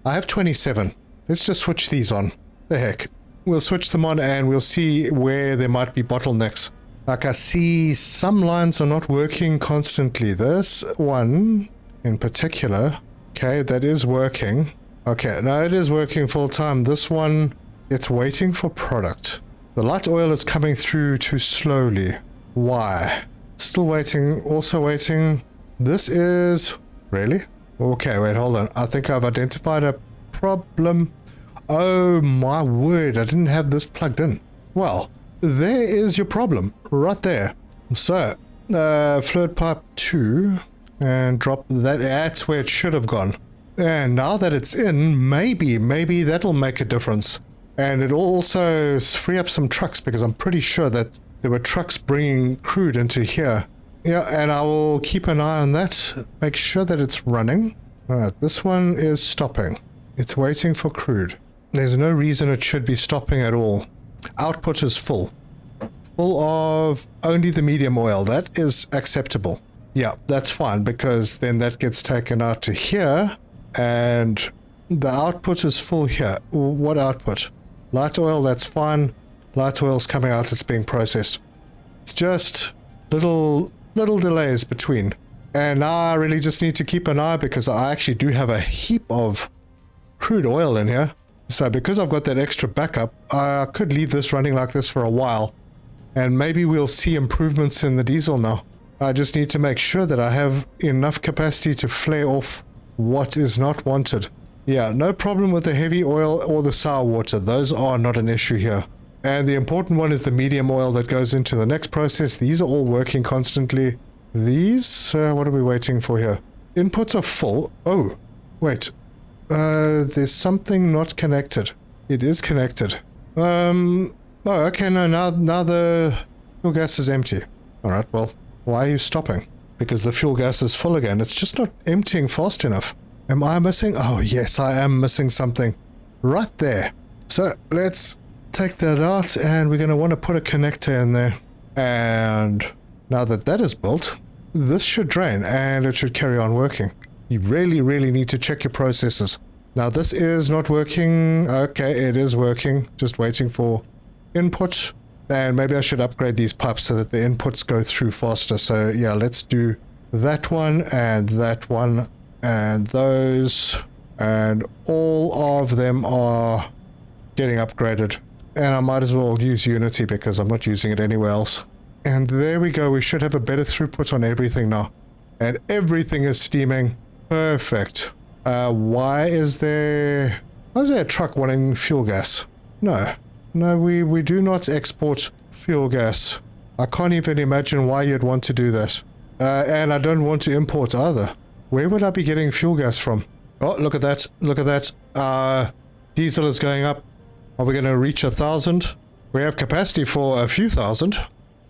I have 27. Let's just switch these on. The heck. We'll switch them on and we'll see where there might be bottlenecks. Like, I see some lines are not working constantly. This one in particular, okay, that is working. Okay, now it is working full time. This one, it's waiting for product. The light oil is coming through too slowly. Why? Still waiting, also waiting. This is... Really? Okay, wait, hold on. I think I've identified a problem. Oh my word, I didn't have this plugged in. Well, there is your problem, right there. So, fluid pipe 2, and drop that. That's where it should have gone. And now that it's in, maybe that'll make a difference. And it'll also free up some trucks, because I'm pretty sure that there were trucks bringing crude into here. Yeah, and I will keep an eye on that. Make sure that it's running. Alright, this one is stopping. It's waiting for crude. There's no reason it should be stopping at all. Output is full. Full of only the medium oil. That is acceptable. Yeah, that's fine, because then that gets taken out to here, and the output is full here. What output? Light oil, that's fine. Light oil's coming out, it's being processed. It's just little delays between. And now I really just need to keep an eye, because I actually do have a heap of crude oil in here. So because I've got that extra backup, I could leave this running like this for a while. And maybe we'll see improvements in the diesel now. I just need to make sure that I have enough capacity to flare off what is not wanted. Yeah, no problem with the heavy oil or the sour water. Those are not an issue here. And the important one is the medium oil that goes into the next process. These are all working constantly. These, what are we waiting for here? Inputs are full. Oh, wait. There's something not connected. It is connected. Oh, okay, no, now the fuel gas is empty. Alright, well, why are you stopping? because the fuel gas is full again. It's just not emptying fast enough. Am I missing? Oh, yes, I am missing something right there. So let's take that out, and we're going to want to put a connector in there. And now that that is built, this should drain, and it should carry on working. You really, really need to check your processes. Now, this is not working. Okay, it is working. Just waiting for input. And maybe I should upgrade these pipes so that the inputs go through faster. So, yeah, let's do that one, and those. And all of them are getting upgraded. And I might as well use Unity because I'm not using it anywhere else. And there we go. We should have a better throughput on everything now. And everything is steaming. Perfect. Why is there a truck wanting fuel gas? No, we do not export fuel gas. I can't even imagine why you'd want to do that. And I don't want to import either. Where would I be getting fuel gas from? Oh, look at that. Look at that. Diesel is going up. Are we going to reach 1,000? We have capacity for a few thousand.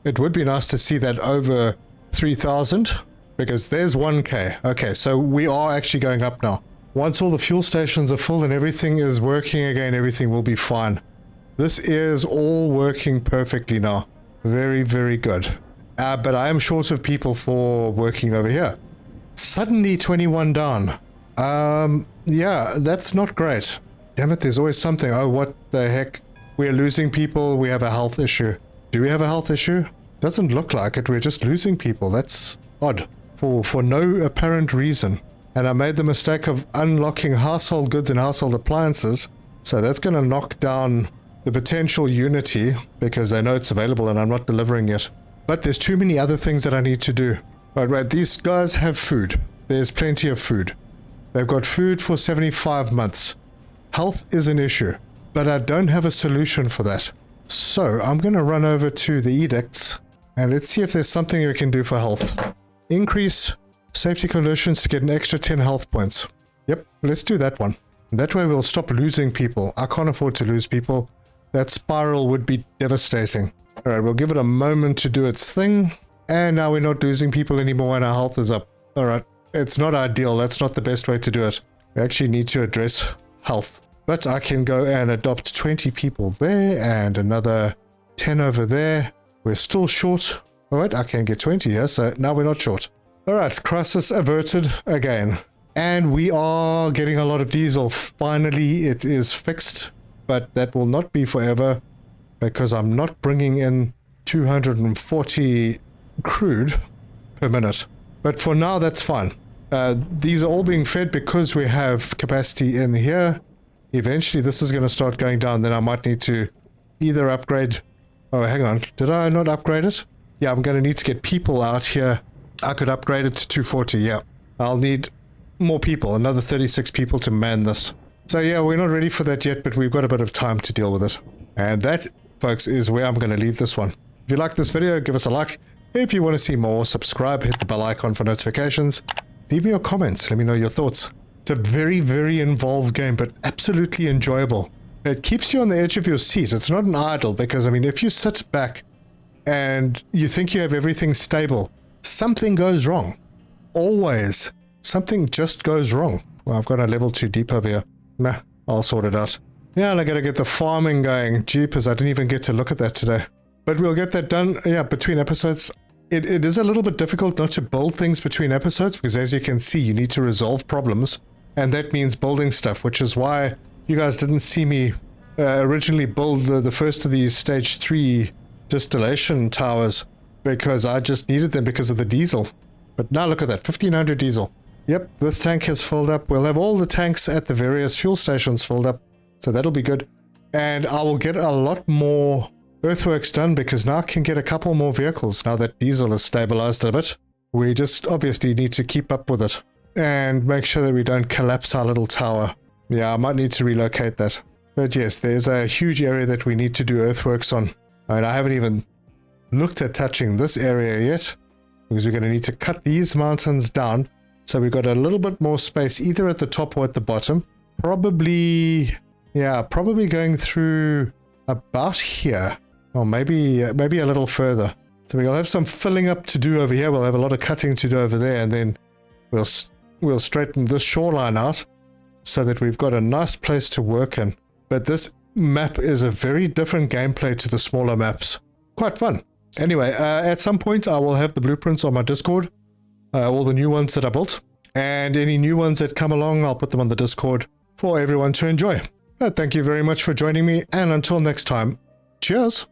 It would be nice to see that over 3,000. Because there's 1k. Okay, so we are actually going up now. Once all the fuel stations are full and everything is working again, everything will be fine. This is all working perfectly now. Very, very good. But I am short of people for working over here. Suddenly 21 down. Yeah, that's not great. Damn it, there's always something. Oh, what the heck? We're losing people. We have a health issue. Do we have a health issue? Doesn't look like it. We're just losing people. That's odd. For no apparent reason. And I made the mistake of unlocking household goods and household appliances, so that's going to knock down the potential Unity because they know it's available and I'm not delivering yet. But there's too many other things that I need to do. Right, these guys have food. There's plenty of food. They've got food for 75 months. Health is an issue, but I don't have a solution for that. So I'm going to run over to the edicts and let's see if there's something we can do for health. Increase safety conditions to get an extra 10 health points. Yep, let's do that one. That way we'll stop losing people. I can't afford to lose people. That spiral would be devastating. Alright, we'll give it a moment to do its thing. And now we're not losing people anymore and our health is up. Alright, it's not ideal. That's not the best way to do it. We actually need to address health. But I can go and adopt 20 people there and another 10 over there. We're still short. Alright, I can get 20 here, so now we're not short. Alright, crisis averted again. And we are getting a lot of diesel. Finally, it is fixed, but that will not be forever because I'm not bringing in 240 crude per minute. But for now, that's fine. These are all being fed because we have capacity in here. Eventually, this is going to start going down. Then I might need to either upgrade... Oh, hang on. Did I not upgrade it? Yeah, I'm going to need to get people out here. I could upgrade it to 240, yeah. I'll need more people, another 36 people to man this. So yeah, we're not ready for that yet, but we've got a bit of time to deal with it. And that, folks, is where I'm going to leave this one. If you like this video, give us a like. If you want to see more, subscribe, hit the bell icon for notifications. Leave me your comments, let me know your thoughts. It's a very, very involved game, but absolutely enjoyable. It keeps you on the edge of your seat. It's not an idle, because, I mean, if you sit back and you think you have everything stable, something goes wrong. Always. Something just goes wrong. Well, I've got a level 2 deep over here. Nah, I'll sort it out. Yeah, and I gotta get the farming going. Jeepers, I didn't even get to look at that today. But we'll get that done, yeah, between episodes. It is a little bit difficult not to build things between episodes, because as you can see, you need to resolve problems. And that means building stuff, which is why you guys didn't see me originally build the first of these stage 3 distillation towers, because I just needed them because of the diesel. But now look at that, 1500 diesel. Yep, this tank has filled up. We'll have all the tanks at the various fuel stations filled up, so that'll be good. And I will get a lot more earthworks done, because now I can get a couple more vehicles now that diesel is stabilized a bit. We just obviously need to keep up with it and make sure that we don't collapse our little tower. Yeah, I might need to relocate that. But yes, there's a huge area that we need to do earthworks on. And I haven't even looked at touching this area yet, because we're going to need to cut these mountains down. So we've got a little bit more space either at the top or at the bottom. Probably, yeah, probably going through about here. Or maybe a little further. So we'll have some filling up to do over here. We'll have a lot of cutting to do over there, and then we'll straighten this shoreline out so that we've got a nice place to work in. But this map is a very different gameplay to the smaller maps. Quite fun. Anyway, at some point I will have the blueprints on my Discord, all the new ones that I built, and any new ones that come along, I'll put them on the Discord for everyone to enjoy. Thank you very much for joining me, and until next time, cheers!